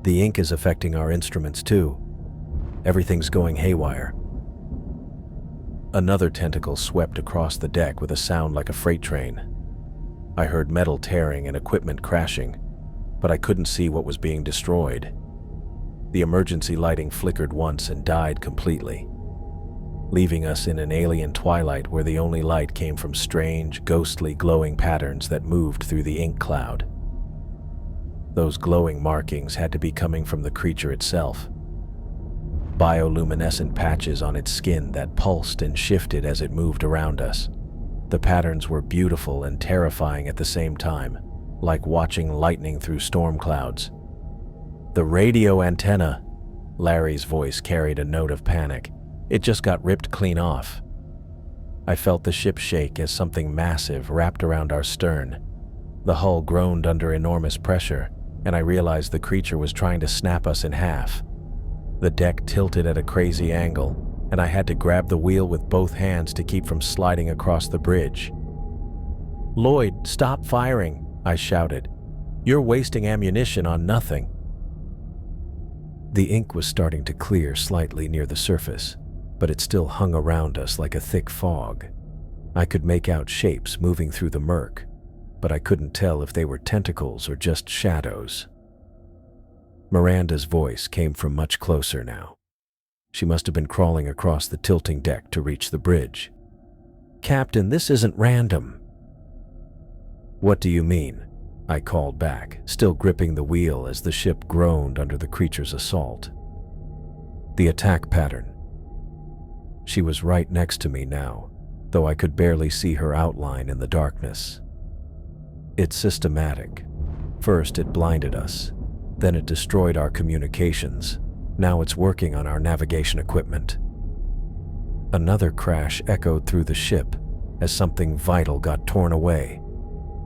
"The ink is affecting our instruments too. Everything's going haywire." Another tentacle swept across the deck with a sound like a freight train. I heard metal tearing and equipment crashing, but I couldn't see what was being destroyed. The emergency lighting flickered once and died completely, leaving us in an alien twilight where the only light came from strange, ghostly glowing patterns that moved through the ink cloud. Those glowing markings had to be coming from the creature itself. Bioluminescent patches on its skin that pulsed and shifted as it moved around us. The patterns were beautiful and terrifying at the same time, like watching lightning through storm clouds. "The radio antenna," Larry's voice carried a note of panic. "It just got ripped clean off." I felt the ship shake as something massive wrapped around our stern. The hull groaned under enormous pressure, and I realized the creature was trying to snap us in half. The deck tilted at a crazy angle, and I had to grab the wheel with both hands to keep from sliding across the bridge. "Lloyd, stop firing," I shouted. "You're wasting ammunition on nothing." The ink was starting to clear slightly near the surface, but it still hung around us like a thick fog. I could make out shapes moving through the murk, but I couldn't tell if they were tentacles or just shadows. Miranda's voice came from much closer now. She must have been crawling across the tilting deck to reach the bridge. "Captain, this isn't random." "What do you mean?" I called back, still gripping the wheel as the ship groaned under the creature's assault. "The attack pattern." She was right next to me now, though I could barely see her outline in the darkness. "It's systematic. First it blinded us, then it destroyed our communications. Now it's working on our navigation equipment." Another crash echoed through the ship as something vital got torn away.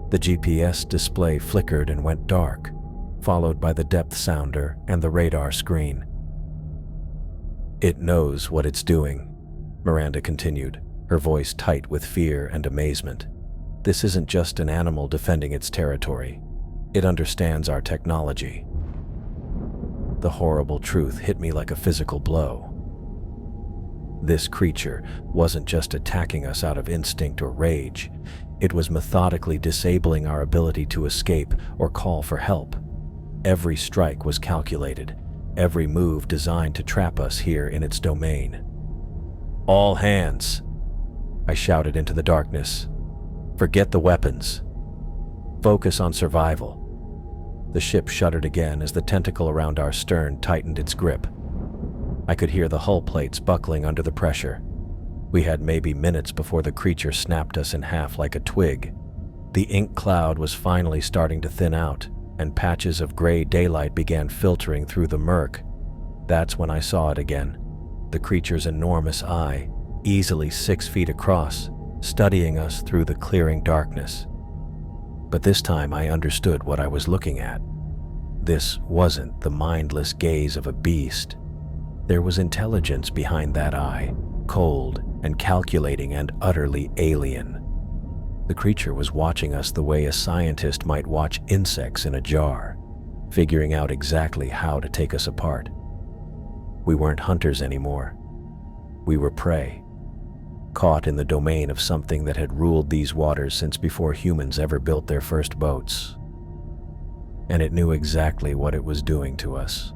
The GPS display flickered and went dark, followed by the depth sounder and the radar screen. "It knows what it's doing," Miranda continued, her voice tight with fear and amazement. "This isn't just an animal defending its territory. It understands our technology." The horrible truth hit me like a physical blow. This creature wasn't just attacking us out of instinct or rage. It was methodically disabling our ability to escape or call for help. Every strike was calculated, every move designed to trap us here in its domain. "All hands!" I shouted into the darkness. "Forget the weapons. Focus on survival." The ship shuddered again as the tentacle around our stern tightened its grip. I could hear the hull plates buckling under the pressure. We had maybe minutes before the creature snapped us in half like a twig. The ink cloud was finally starting to thin out, and patches of gray daylight began filtering through the murk. That's when I saw it again. The creature's enormous eye, easily 6 feet across, studying us through the clearing darkness. But this time I understood what I was looking at. This wasn't the mindless gaze of a beast. There was intelligence behind that eye, cold and calculating and utterly alien. The creature was watching us the way a scientist might watch insects in a jar, figuring out exactly how to take us apart. We weren't hunters anymore. We were prey, caught in the domain of something that had ruled these waters since before humans ever built their first boats. And it knew exactly what it was doing to us.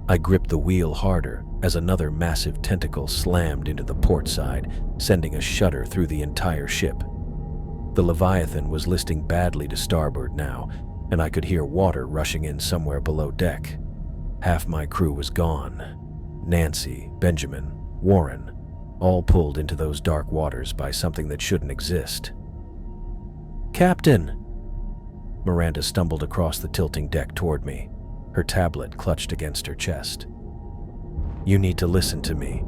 I gripped the wheel harder as another massive tentacle slammed into the port side, sending a shudder through the entire ship. The Leviathan was listing badly to starboard now, and I could hear water rushing in somewhere below deck. Half my crew was gone. Nancy, Benjamin, Warren, all pulled into those dark waters by something that shouldn't exist. "Captain!" Miranda stumbled across the tilting deck toward me, her tablet clutched against her chest. "You need to listen to me."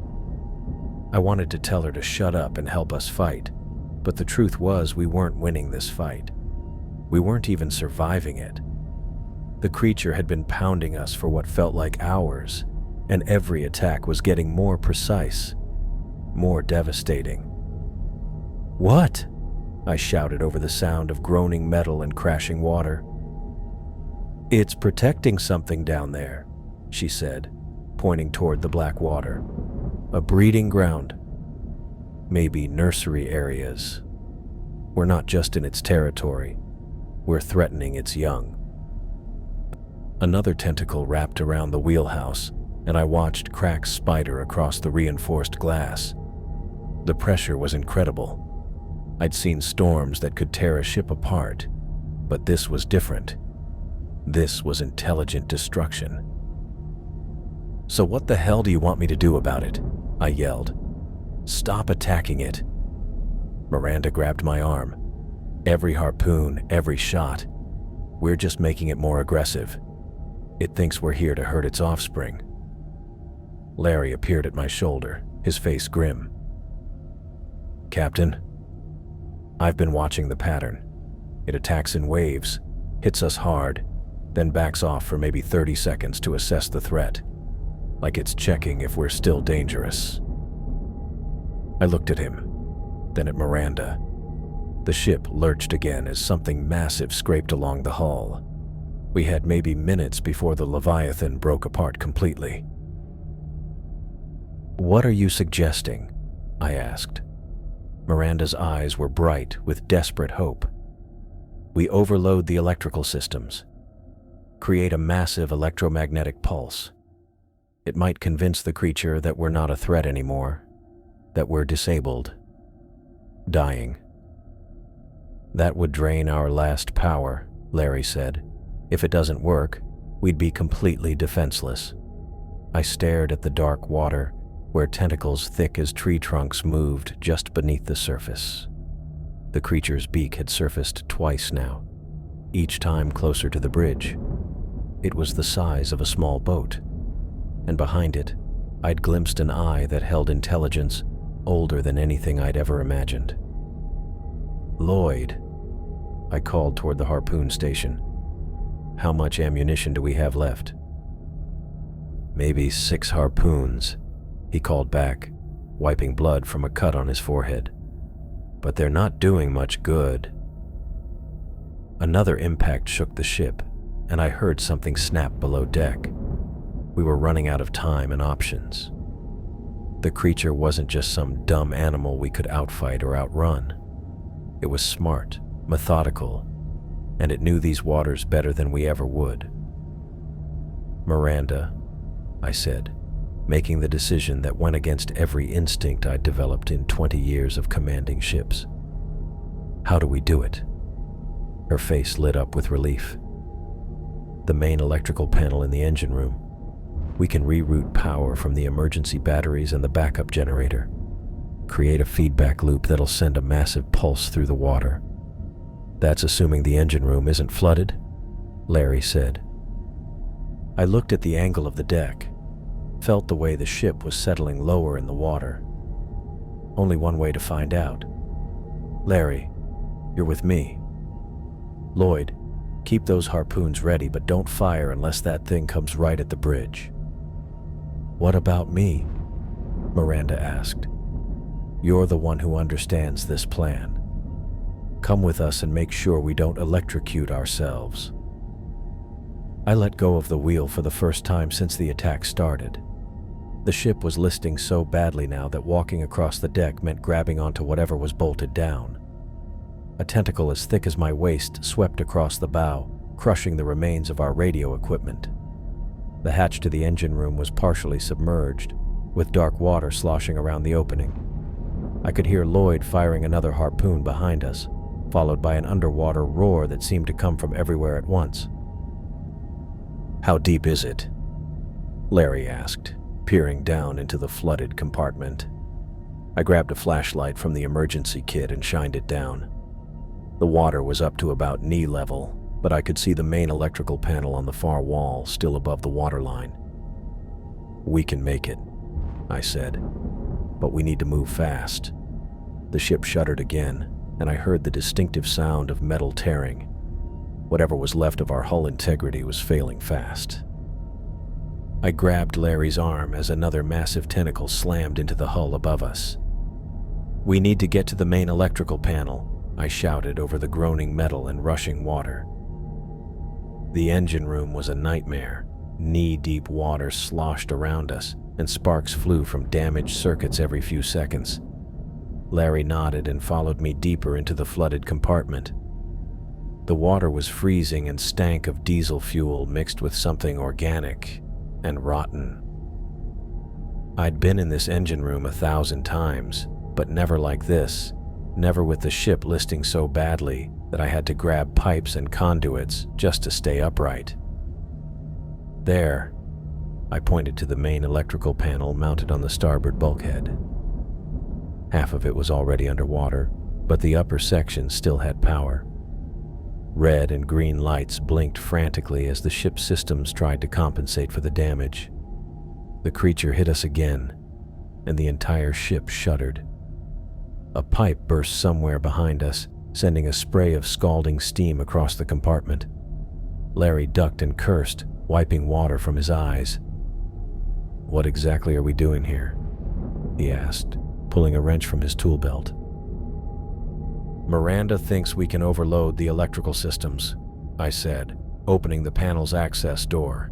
I wanted to tell her to shut up and help us fight, but the truth was we weren't winning this fight. We weren't even surviving it. The creature had been pounding us for what felt like hours, and every attack was getting more precise, more devastating. "What?" I shouted over the sound of groaning metal and crashing water. "It's protecting something down there," she said, pointing toward the black water. "A breeding ground. Maybe nursery areas. We're not just in its territory. We're threatening its young." Another tentacle wrapped around the wheelhouse, and I watched cracks spider across the reinforced glass. The pressure was incredible. I'd seen storms that could tear a ship apart, but this was different. This was intelligent destruction. "So what the hell do you want me to do about it?" I yelled. "Stop attacking it." Miranda grabbed my arm. "Every harpoon, every shot. We're just making it more aggressive. It thinks we're here to hurt its offspring." Larry appeared at my shoulder, his face grim. "Captain, I've been watching the pattern. It attacks in waves, hits us hard, then backs off for maybe 30 seconds to assess the threat, like it's checking if we're still dangerous." I looked at him, then at Miranda. The ship lurched again as something massive scraped along the hull. We had maybe minutes before the Leviathan broke apart completely. "What are you suggesting?" I asked. Miranda's eyes were bright with desperate hope. "We overload the electrical systems. Create a massive electromagnetic pulse. It might convince the creature that we're not a threat anymore, that we're disabled, dying." "That would drain our last power," Larry said. "If it doesn't work, we'd be completely defenseless." I stared at the dark water, where tentacles thick as tree trunks moved just beneath the surface. The creature's beak had surfaced twice now, each time closer to the bridge. It was the size of a small boat, and behind it, I'd glimpsed an eye that held intelligence older than anything I'd ever imagined. "Lloyd," I called toward the harpoon station. "How much ammunition do we have left?" "Maybe 6 harpoons," he called back, wiping blood from a cut on his forehead. "But they're not doing much good." Another impact shook the ship, and I heard something snap below deck. We were running out of time and options. The creature wasn't just some dumb animal we could outfight or outrun. It was smart, methodical, and it knew these waters better than we ever would. "Miranda," I said, making the decision that went against every instinct I'd developed in 20 years of commanding ships. "How do we do it?" Her face lit up with relief. "The main electrical panel in the engine room. We can reroute power from the emergency batteries and the backup generator. Create a feedback loop that'll send a massive pulse through the water. That's assuming the engine room isn't flooded," Larry said. I looked at the angle of the deck, felt the way the ship was settling lower in the water. Only one way to find out. "Larry, you're with me. Lloyd, keep those harpoons ready, but don't fire unless that thing comes right at the bridge." "What about me?" Miranda asked. "You're the one who understands this plan. Come with us and make sure we don't electrocute ourselves." I let go of the wheel for the first time since the attack started. The ship was listing so badly now that walking across the deck meant grabbing onto whatever was bolted down. A tentacle as thick as my waist swept across the bow, crushing the remains of our radio equipment. The hatch to the engine room was partially submerged, with dark water sloshing around the opening. I could hear Lloyd firing another harpoon behind us, followed by an underwater roar that seemed to come from everywhere at once. "How deep is it?" Larry asked, peering down into the flooded compartment. I grabbed a flashlight from the emergency kit and shined it down. The water was up to about knee level, but I could see the main electrical panel on the far wall still above the waterline. "We can make it," I said, "but we need to move fast." The ship shuddered again, and I heard the distinctive sound of metal tearing. Whatever was left of our hull integrity was failing fast. I grabbed Larry's arm as another massive tentacle slammed into the hull above us. "We need to get to the main electrical panel," I shouted over the groaning metal and rushing water. The engine room was a nightmare. Knee-deep water sloshed around us, and sparks flew from damaged circuits every few seconds. Larry nodded and followed me deeper into the flooded compartment. The water was freezing and stank of diesel fuel mixed with something organic and rotten. I'd been in this engine room 1,000 times, but never like this, never with the ship listing so badly that I had to grab pipes and conduits just to stay upright. "There," I pointed to the main electrical panel mounted on the starboard bulkhead. Half of it was already underwater, but the upper section still had power. Red and green lights blinked frantically as the ship's systems tried to compensate for the damage. The creature hit us again, and the entire ship shuddered. A pipe burst somewhere behind us, sending a spray of scalding steam across the compartment. Larry ducked and cursed, wiping water from his eyes. "What exactly are we doing here?" he asked, pulling a wrench from his tool belt. "Miranda thinks we can overload the electrical systems," I said, opening the panel's access door.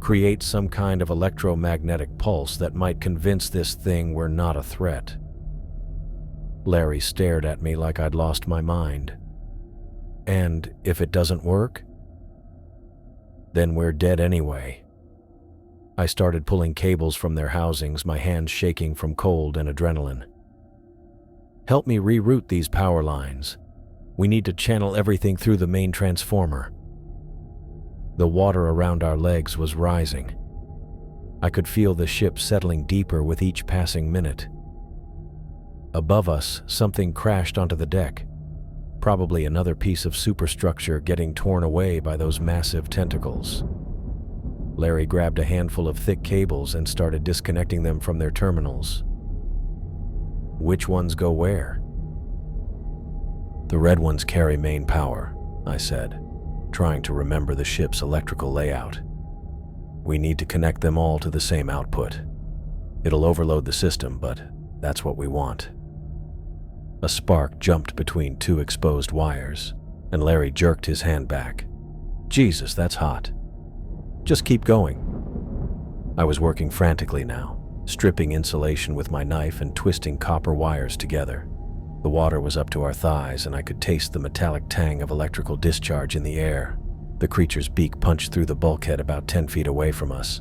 Create some kind of electromagnetic pulse that might convince this thing we're not a threat. Larry stared at me like I'd lost my mind. And if it doesn't work? Then we're dead anyway. I started pulling cables from their housings, my hands shaking from cold and adrenaline. Help me reroute these power lines. We need to channel everything through the main transformer. The water around our legs was rising. I could feel the ship settling deeper with each passing minute. Above us, something crashed onto the deck, probably another piece of superstructure getting torn away by those massive tentacles. Larry grabbed a handful of thick cables and started disconnecting them from their terminals. Which ones go where? The red ones carry main power, I said, trying to remember the ship's electrical layout. We need to connect them all to the same output. It'll overload the system, but that's what we want. A spark jumped between two exposed wires, and Larry jerked his hand back. Jesus, that's hot. Just keep going. I was working frantically now, stripping insulation with my knife and twisting copper wires together. The water was up to our thighs, and I could taste the metallic tang of electrical discharge in the air. The creature's beak punched through the bulkhead about 10 feet away from us.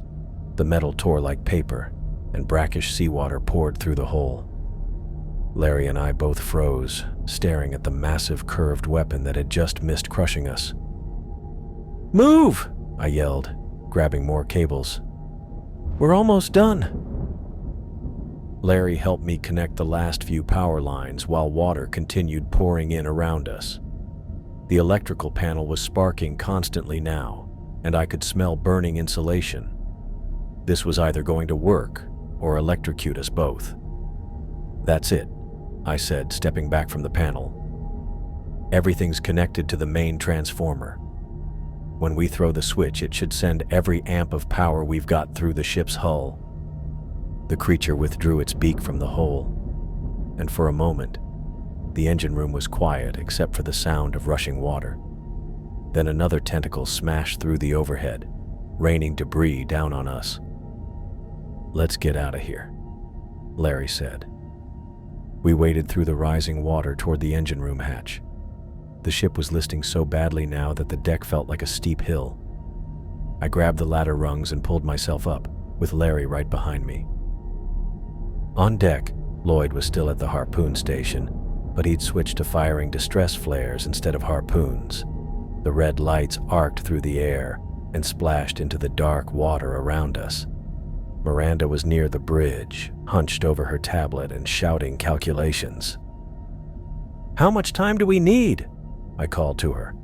The metal tore like paper, and brackish seawater poured through the hole. Larry and I both froze, staring at the massive curved weapon that had just missed crushing us. "Move!" I yelled, grabbing more cables. "We're almost done." Larry helped me connect the last few power lines while water continued pouring in around us. The electrical panel was sparking constantly now, and I could smell burning insulation. This was either going to work or electrocute us both. "That's it," I said, stepping back from the panel. "Everything's connected to the main transformer. When we throw the switch, it should send every amp of power we've got through the ship's hull." The creature withdrew its beak from the hole, and for a moment, the engine room was quiet except for the sound of rushing water. Then another tentacle smashed through the overhead, raining debris down on us. "Let's get out of here," Larry said. We waded through the rising water toward the engine room hatch. The ship was listing so badly now that the deck felt like a steep hill. I grabbed the ladder rungs and pulled myself up, with Larry right behind me. On deck, Lloyd was still at the harpoon station, but he'd switched to firing distress flares instead of harpoons. The red lights arced through the air and splashed into the dark water around us. Miranda was near the bridge, hunched over her tablet and shouting calculations. "How much time do we need?" I called to her.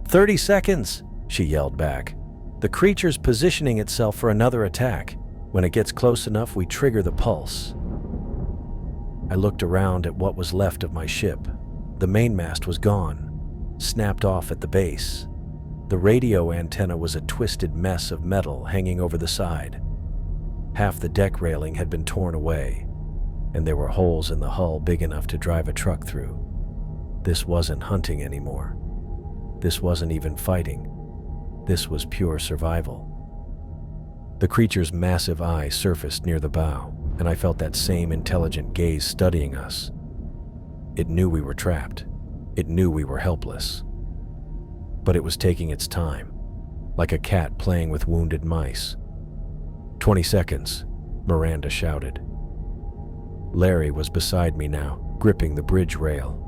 30 seconds, she yelled back. "The creature's positioning itself for another attack. When it gets close enough, we trigger the pulse." I looked around at what was left of my ship. The mainmast was gone, snapped off at the base. The radio antenna was a twisted mess of metal hanging over the side. Half the deck railing had been torn away, and there were holes in the hull big enough to drive a truck through. This wasn't hunting anymore. This wasn't even fighting. This was pure survival. The creature's massive eye surfaced near the bow, and I felt that same intelligent gaze studying us. It knew we were trapped. It knew we were helpless. But it was taking its time, like a cat playing with wounded mice. 20 seconds, Miranda shouted. Larry was beside me now, gripping the bridge rail.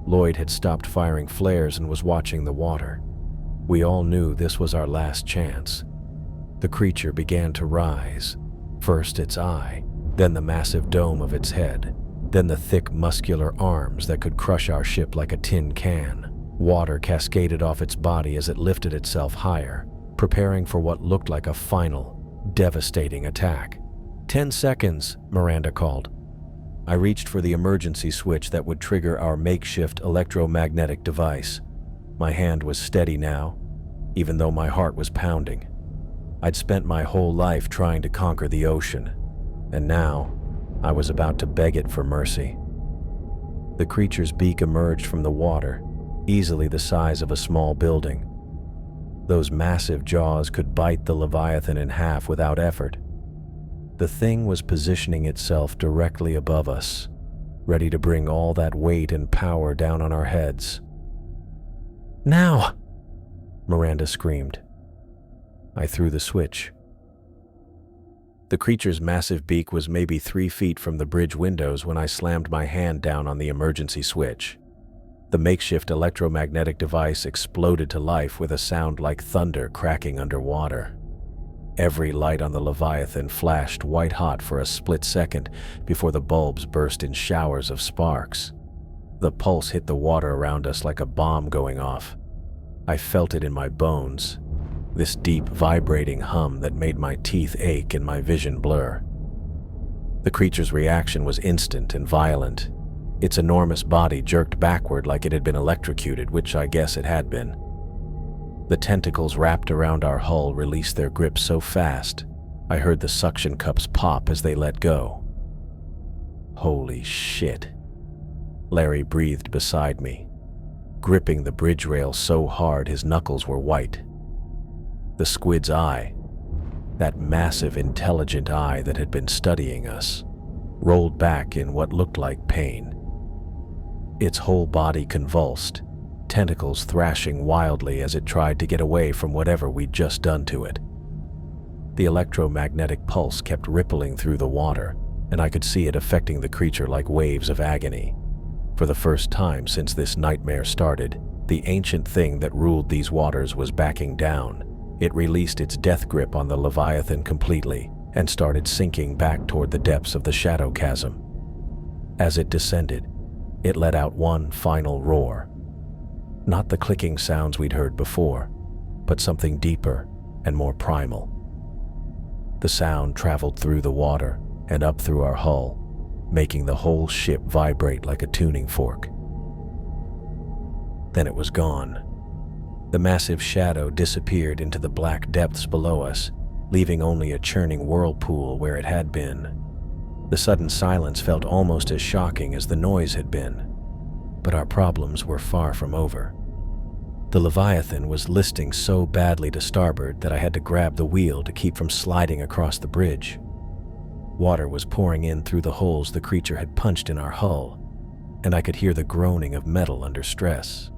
Lloyd had stopped firing flares and was watching the water. We all knew this was our last chance. The creature began to rise. First its eye, then the massive dome of its head, then the thick muscular arms that could crush our ship like a tin can. Water cascaded off its body as it lifted itself higher, preparing for what looked like a final, devastating attack. 10 seconds, Miranda called. I reached for the emergency switch that would trigger our makeshift electromagnetic device. My hand was steady now, even though my heart was pounding. I'd spent my whole life trying to conquer the ocean, and now I was about to beg it for mercy. The creature's beak emerged from the water, easily the size of a small building. Those massive jaws could bite the Leviathan in half without effort. The thing was positioning itself directly above us, ready to bring all that weight and power down on our heads. "Now!" Miranda screamed. I threw the switch. The creature's massive beak was maybe 3 feet from the bridge windows when I slammed my hand down on the emergency switch. The makeshift electromagnetic device exploded to life with a sound like thunder cracking underwater. Every light on the Leviathan flashed white-hot for a split second before the bulbs burst in showers of sparks. The pulse hit the water around us like a bomb going off. I felt it in my bones, this deep, vibrating hum that made my teeth ache and my vision blur. The creature's reaction was instant and violent. Its enormous body jerked backward like it had been electrocuted, which I guess it had been. The tentacles wrapped around our hull released their grip so fast, I heard the suction cups pop as they let go. Holy shit. Larry breathed beside me, gripping the bridge rail so hard his knuckles were white. The squid's eye, that massive, intelligent eye that had been studying us, rolled back in what looked like pain. Its whole body convulsed, tentacles thrashing wildly as it tried to get away from whatever we'd just done to it. The electromagnetic pulse kept rippling through the water, and I could see it affecting the creature like waves of agony. For the first time since this nightmare started, the ancient thing that ruled these waters was backing down. It released its death grip on the Leviathan completely and started sinking back toward the depths of the shadow chasm. As it descended, it let out one final roar. Not the clicking sounds we'd heard before, but something deeper and more primal. The sound traveled through the water and up through our hull, making the whole ship vibrate like a tuning fork. Then it was gone. The massive shadow disappeared into the black depths below us, leaving only a churning whirlpool where it had been. The sudden silence felt almost as shocking as the noise had been, but our problems were far from over. The Leviathan was listing so badly to starboard that I had to grab the wheel to keep from sliding across the bridge. Water was pouring in through the holes the creature had punched in our hull, and I could hear the groaning of metal under stress.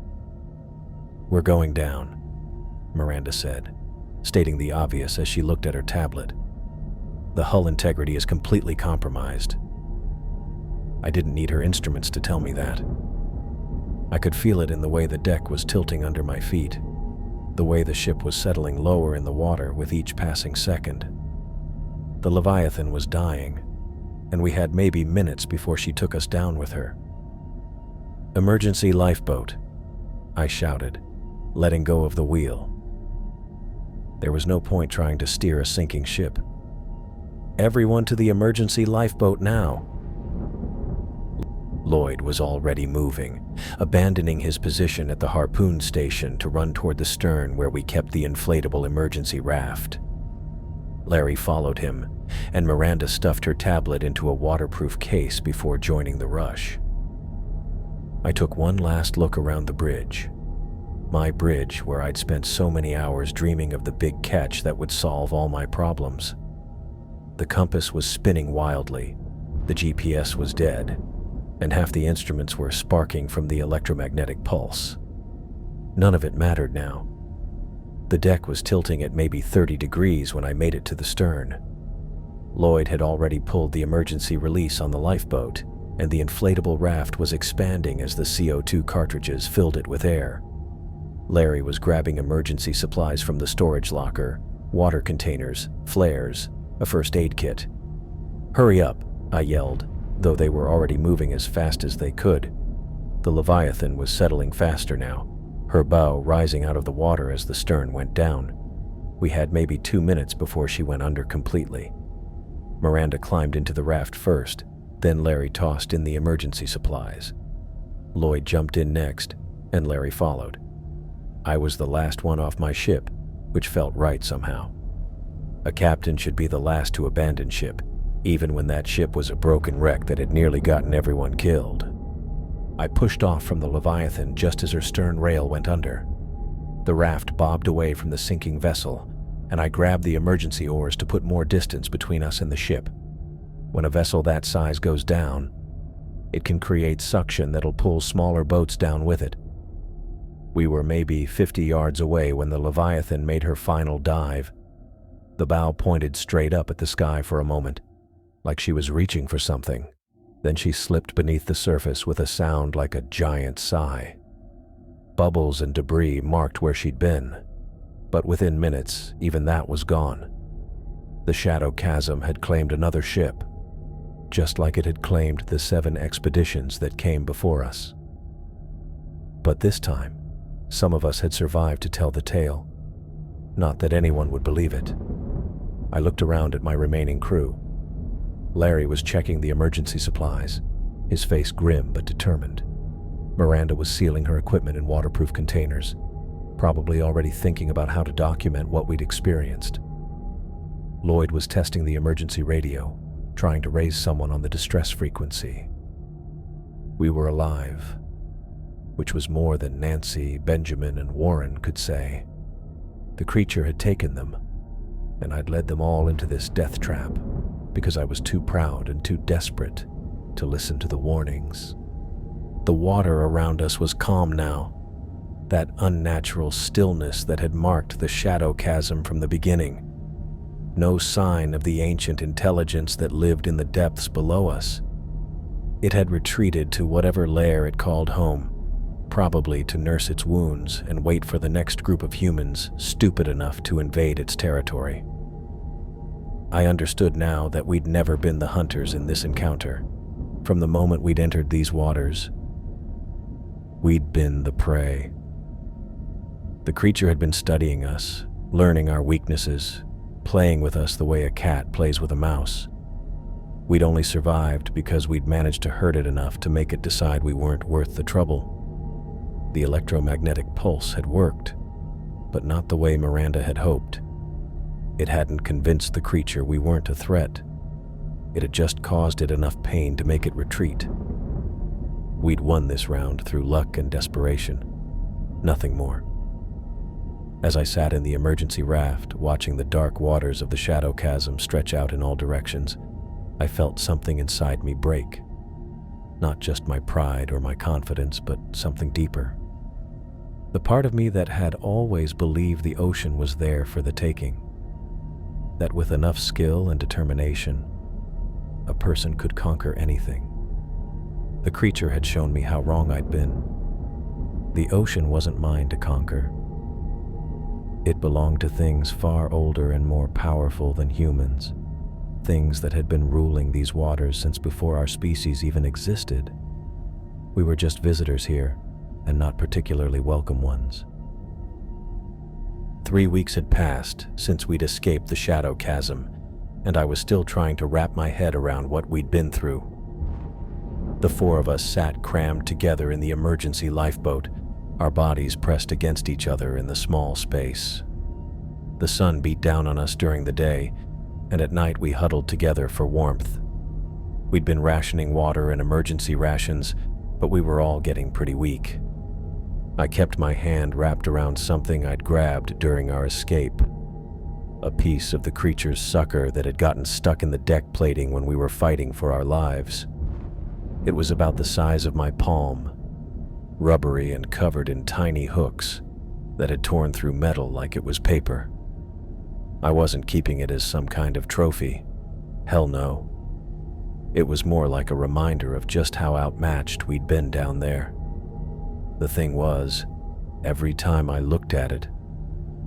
"We're going down," Miranda said, stating the obvious as she looked at her tablet. "The hull integrity is completely compromised." I didn't need her instruments to tell me that. I could feel it in the way the deck was tilting under my feet, the way the ship was settling lower in the water with each passing second. The Leviathan was dying, and we had maybe minutes before she took us down with her. "Emergency lifeboat," I shouted, letting go of the wheel. There was no point trying to steer a sinking ship. "Everyone to the emergency lifeboat now." Lloyd was already moving, abandoning his position at the harpoon station to run toward the stern where we kept the inflatable emergency raft. Larry followed him, and Miranda stuffed her tablet into a waterproof case before joining the rush. I took one last look around the bridge. My bridge, where I'd spent so many hours dreaming of the big catch that would solve all my problems. The compass was spinning wildly, the GPS was dead, and half the instruments were sparking from the electromagnetic pulse. None of it mattered now. The deck was tilting at maybe 30 degrees when I made it to the stern. Lloyd had already pulled the emergency release on the lifeboat, and the inflatable raft was expanding as the CO2 cartridges filled it with air. Larry was grabbing emergency supplies from the storage locker, water containers, flares, a first aid kit. "Hurry up," I yelled, though they were already moving as fast as they could. The Leviathan was settling faster now, her bow rising out of the water as the stern went down. We had maybe 2 minutes before she went under completely. Miranda climbed into the raft first, then Larry tossed in the emergency supplies. Lloyd jumped in next, and Larry followed. I was the last one off my ship, which felt right somehow. A captain should be the last to abandon ship, even when that ship was a broken wreck that had nearly gotten everyone killed. I pushed off from the Leviathan just as her stern rail went under. The raft bobbed away from the sinking vessel, and I grabbed the emergency oars to put more distance between us and the ship. When a vessel that size goes down, it can create suction that'll pull smaller boats down with it. We were maybe 50 yards away when the Leviathan made her final dive. The bow pointed straight up at the sky for a moment, like she was reaching for something. Then she slipped beneath the surface with a sound like a giant sigh. Bubbles and debris marked where she'd been, but within minutes, even that was gone. The shadow chasm had claimed another ship, just like it had claimed the 7 expeditions that came before us. But this time, some of us had survived to tell the tale. Not that anyone would believe it. I looked around at my remaining crew. Larry was checking the emergency supplies, his face grim but determined. Miranda was sealing her equipment in waterproof containers, probably already thinking about how to document what we'd experienced. Lloyd was testing the emergency radio, trying to raise someone on the distress frequency. We were alive, which was more than Nancy, Benjamin, and Warren could say. The creature had taken them, and I'd led them all into this death trap because I was too proud and too desperate to listen to the warnings. The water around us was calm now, that unnatural stillness that had marked the shadow chasm from the beginning. No sign of the ancient intelligence that lived in the depths below us. It had retreated to whatever lair it called home, probably to nurse its wounds and wait for the next group of humans stupid enough to invade its territory. I understood now that we'd never been the hunters in this encounter. From the moment we'd entered these waters, we'd been the prey. The creature had been studying us, learning our weaknesses, playing with us the way a cat plays with a mouse. We'd only survived because we'd managed to hurt it enough to make it decide we weren't worth the trouble. The electromagnetic pulse had worked, but not the way Miranda had hoped. It hadn't convinced the creature we weren't a threat. It had just caused it enough pain to make it retreat. We'd won this round through luck and desperation, nothing more. As I sat in the emergency raft, watching the dark waters of the shadow chasm stretch out in all directions, I felt something inside me break. Not just my pride or my confidence, but something deeper. The part of me that had always believed the ocean was there for the taking. That with enough skill and determination, a person could conquer anything. The creature had shown me how wrong I'd been. The ocean wasn't mine to conquer. It belonged to things far older and more powerful than humans, things that had been ruling these waters since before our species even existed. We were just visitors here, and not particularly welcome ones. 3 weeks had passed since we'd escaped the shadow chasm, and I was still trying to wrap my head around what we'd been through. The 4 of us sat crammed together in the emergency lifeboat, our bodies pressed against each other in the small space. The sun beat down on us during the day, and at night we huddled together for warmth. We'd been rationing water and emergency rations, but we were all getting pretty weak. I kept my hand wrapped around something I'd grabbed during our escape. A piece of the creature's sucker that had gotten stuck in the deck plating when we were fighting for our lives. It was about the size of my palm, rubbery and covered in tiny hooks that had torn through metal like it was paper. I wasn't keeping it as some kind of trophy. Hell no. It was more like a reminder of just how outmatched we'd been down there. The thing was, every time I looked at it,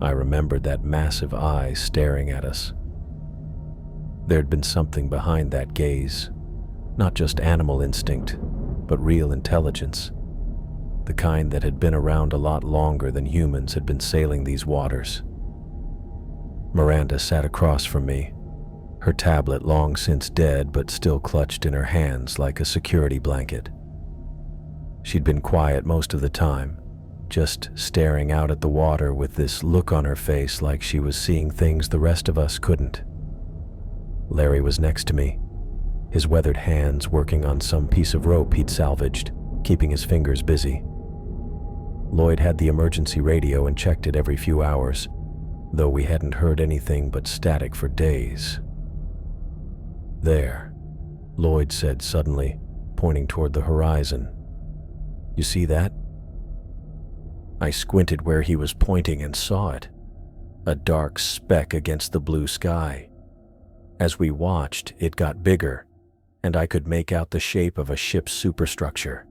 I remembered that massive eye staring at us. There'd been something behind that gaze, not just animal instinct, but real intelligence, the kind that had been around a lot longer than humans had been sailing these waters. Miranda sat across from me, her tablet long since dead but still clutched in her hands like a security blanket. She'd been quiet most of the time, just staring out at the water with this look on her face like she was seeing things the rest of us couldn't. Larry was next to me, his weathered hands working on some piece of rope he'd salvaged, keeping his fingers busy. Lloyd had the emergency radio and checked it every few hours, though we hadn't heard anything but static for days. "There," Lloyd said suddenly, pointing toward the horizon. "You see that?" I squinted where he was pointing and saw it, a dark speck against the blue sky. As we watched, it got bigger, and I could make out the shape of a ship's superstructure.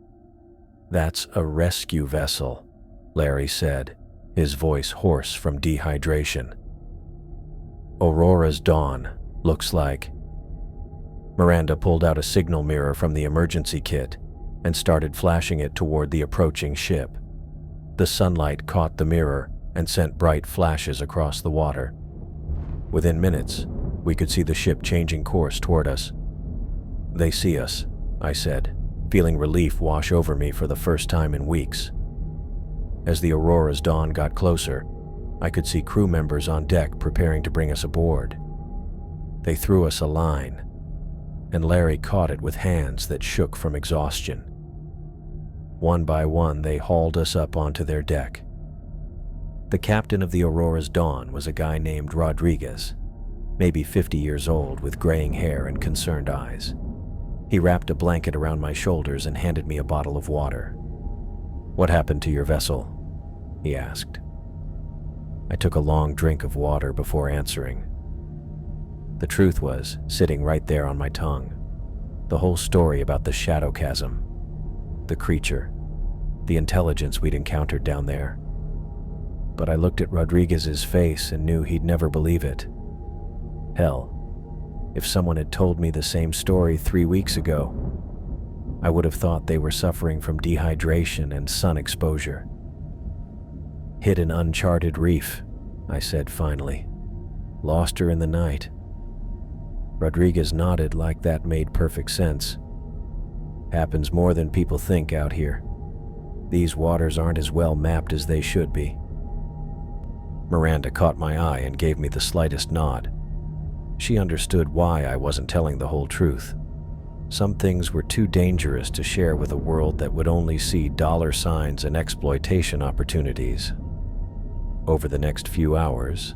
"That's a rescue vessel," Larry said, his voice hoarse from dehydration. "Aurora's Dawn, looks like." Miranda pulled out a signal mirror from the emergency kit and started flashing it toward the approaching ship. The sunlight caught the mirror and sent bright flashes across the water. Within minutes, we could see the ship changing course toward us. "They see us," I said, feeling relief wash over me for the first time in weeks. As the Aurora's Dawn got closer, I could see crew members on deck preparing to bring us aboard. They threw us a line, and Larry caught it with hands that shook from exhaustion. One by one, they hauled us up onto their deck. The captain of the Aurora's Dawn was a guy named Rodriguez, maybe 50 years old with graying hair and concerned eyes. He wrapped a blanket around my shoulders and handed me a bottle of water. "What happened to your vessel?" he asked. I took a long drink of water before answering. The truth was sitting right there on my tongue. The whole story about the shadow chasm, the creature, the intelligence we'd encountered down there. But I looked at Rodriguez's face and knew he'd never believe it. Hell, if someone had told me the same story 3 weeks ago, I would have thought they were suffering from dehydration and sun exposure. "Hit an uncharted reef," I said finally. "Lost her in the night." Rodriguez nodded like that made perfect sense. "Happens more than people think out here. These waters aren't as well mapped as they should be." Miranda caught my eye and gave me the slightest nod. She understood why I wasn't telling the whole truth. Some things were too dangerous to share with a world that would only see dollar signs and exploitation opportunities. Over the next few hours,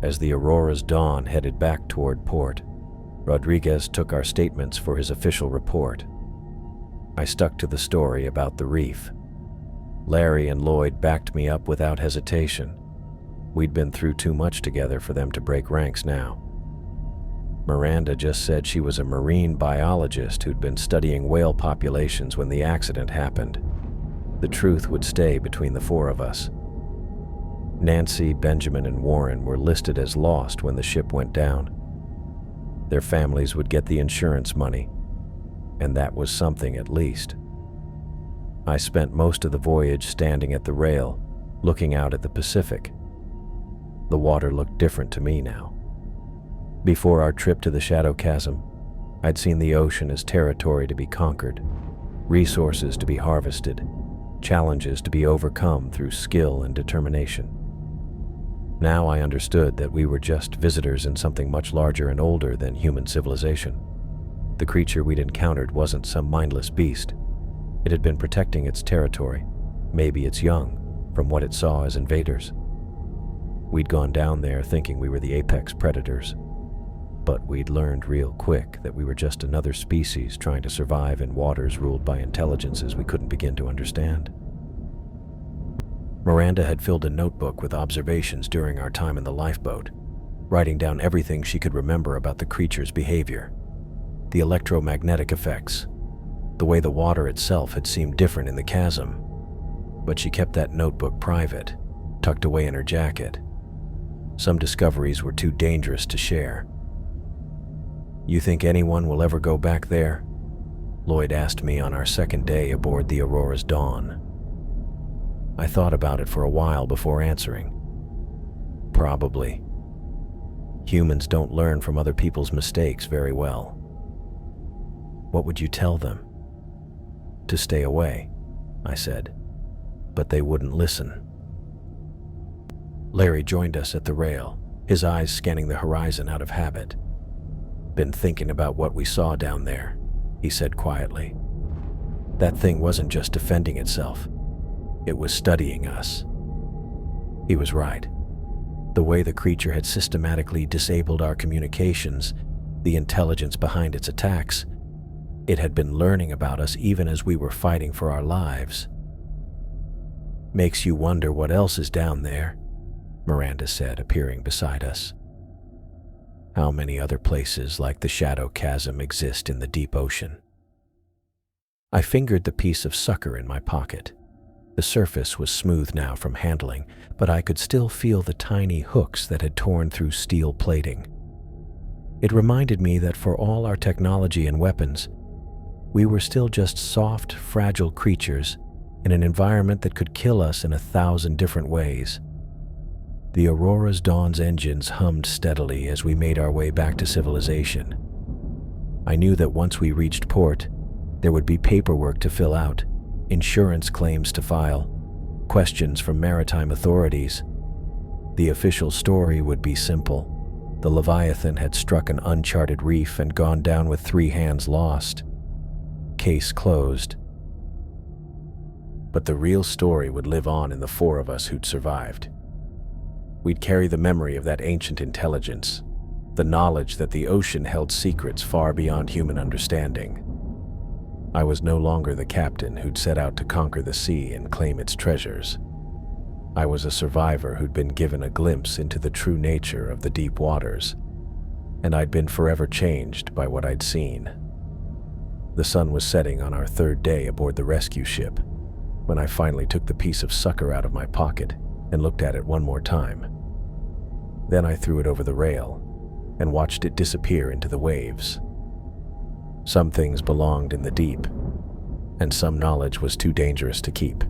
as the Aurora's Dawn headed back toward port, Rodriguez took our statements for his official report. I stuck to the story about the reef. Larry and Lloyd backed me up without hesitation. We'd been through too much together for them to break ranks now. Miranda just said she was a marine biologist who'd been studying whale populations when the accident happened. The truth would stay between the four of us. Nancy, Benjamin, and Warren were listed as lost when the ship went down. Their families would get the insurance money, and that was something at least. I spent most of the voyage standing at the rail, looking out at the Pacific. The water looked different to me now. Before our trip to the Shadow Chasm, I'd seen the ocean as territory to be conquered, resources to be harvested, challenges to be overcome through skill and determination. Now I understood that we were just visitors in something much larger and older than human civilization. The creature we'd encountered wasn't some mindless beast. It had been protecting its territory, maybe its young, from what it saw as invaders. We'd gone down there thinking we were the apex predators, but we'd learned real quick that we were just another species trying to survive in waters ruled by intelligences we couldn't begin to understand. Miranda had filled a notebook with observations during our time in the lifeboat, writing down everything she could remember about the creature's behavior, the electromagnetic effects, the way the water itself had seemed different in the chasm. But she kept that notebook private, tucked away in her jacket. Some discoveries were too dangerous to share. "You think anyone will ever go back there?" Lloyd asked me on our second day aboard the Aurora's Dawn. I thought about it for a while before answering. Probably. Humans don't learn from other people's mistakes very well. "What would you tell them?" "To stay away," I said, but they wouldn't listen. Larry joined us at the rail, his eyes scanning the horizon out of habit. "Been thinking about what we saw down there," he said quietly. "That thing wasn't just defending itself. It was studying us. He was right. The way the creature had systematically disabled our communications, the intelligence behind its attacks, it had been learning about us even as we were fighting for our lives. "Makes you wonder what else is down there," Miranda said, appearing beside us. "How many other places like the shadow chasm exist in the deep ocean?" I fingered the piece of sucker in my pocket. The surface was smooth now from handling, but I could still feel the tiny hooks that had torn through steel plating. It reminded me that for all our technology and weapons, we were still just soft, fragile creatures in an environment that could kill us in 1,000 different ways. The Aurora's Dawn's engines hummed steadily as we made our way back to civilization. I knew that once we reached port, there would be paperwork to fill out, insurance claims to file, questions from maritime authorities. The official story would be simple. The Leviathan had struck an uncharted reef and gone down with 3 hands lost. Case closed. But the real story would live on in the 4 of us who'd survived. We'd carry the memory of that ancient intelligence, the knowledge that the ocean held secrets far beyond human understanding. I was no longer the captain who'd set out to conquer the sea and claim its treasures. I was a survivor who'd been given a glimpse into the true nature of the deep waters, and I'd been forever changed by what I'd seen. The sun was setting on our 3rd day aboard the rescue ship when I finally took the piece of sucker out of my pocket and looked at it one more time. Then I threw it over the rail and watched it disappear into the waves. Some things belonged in the deep, and some knowledge was too dangerous to keep.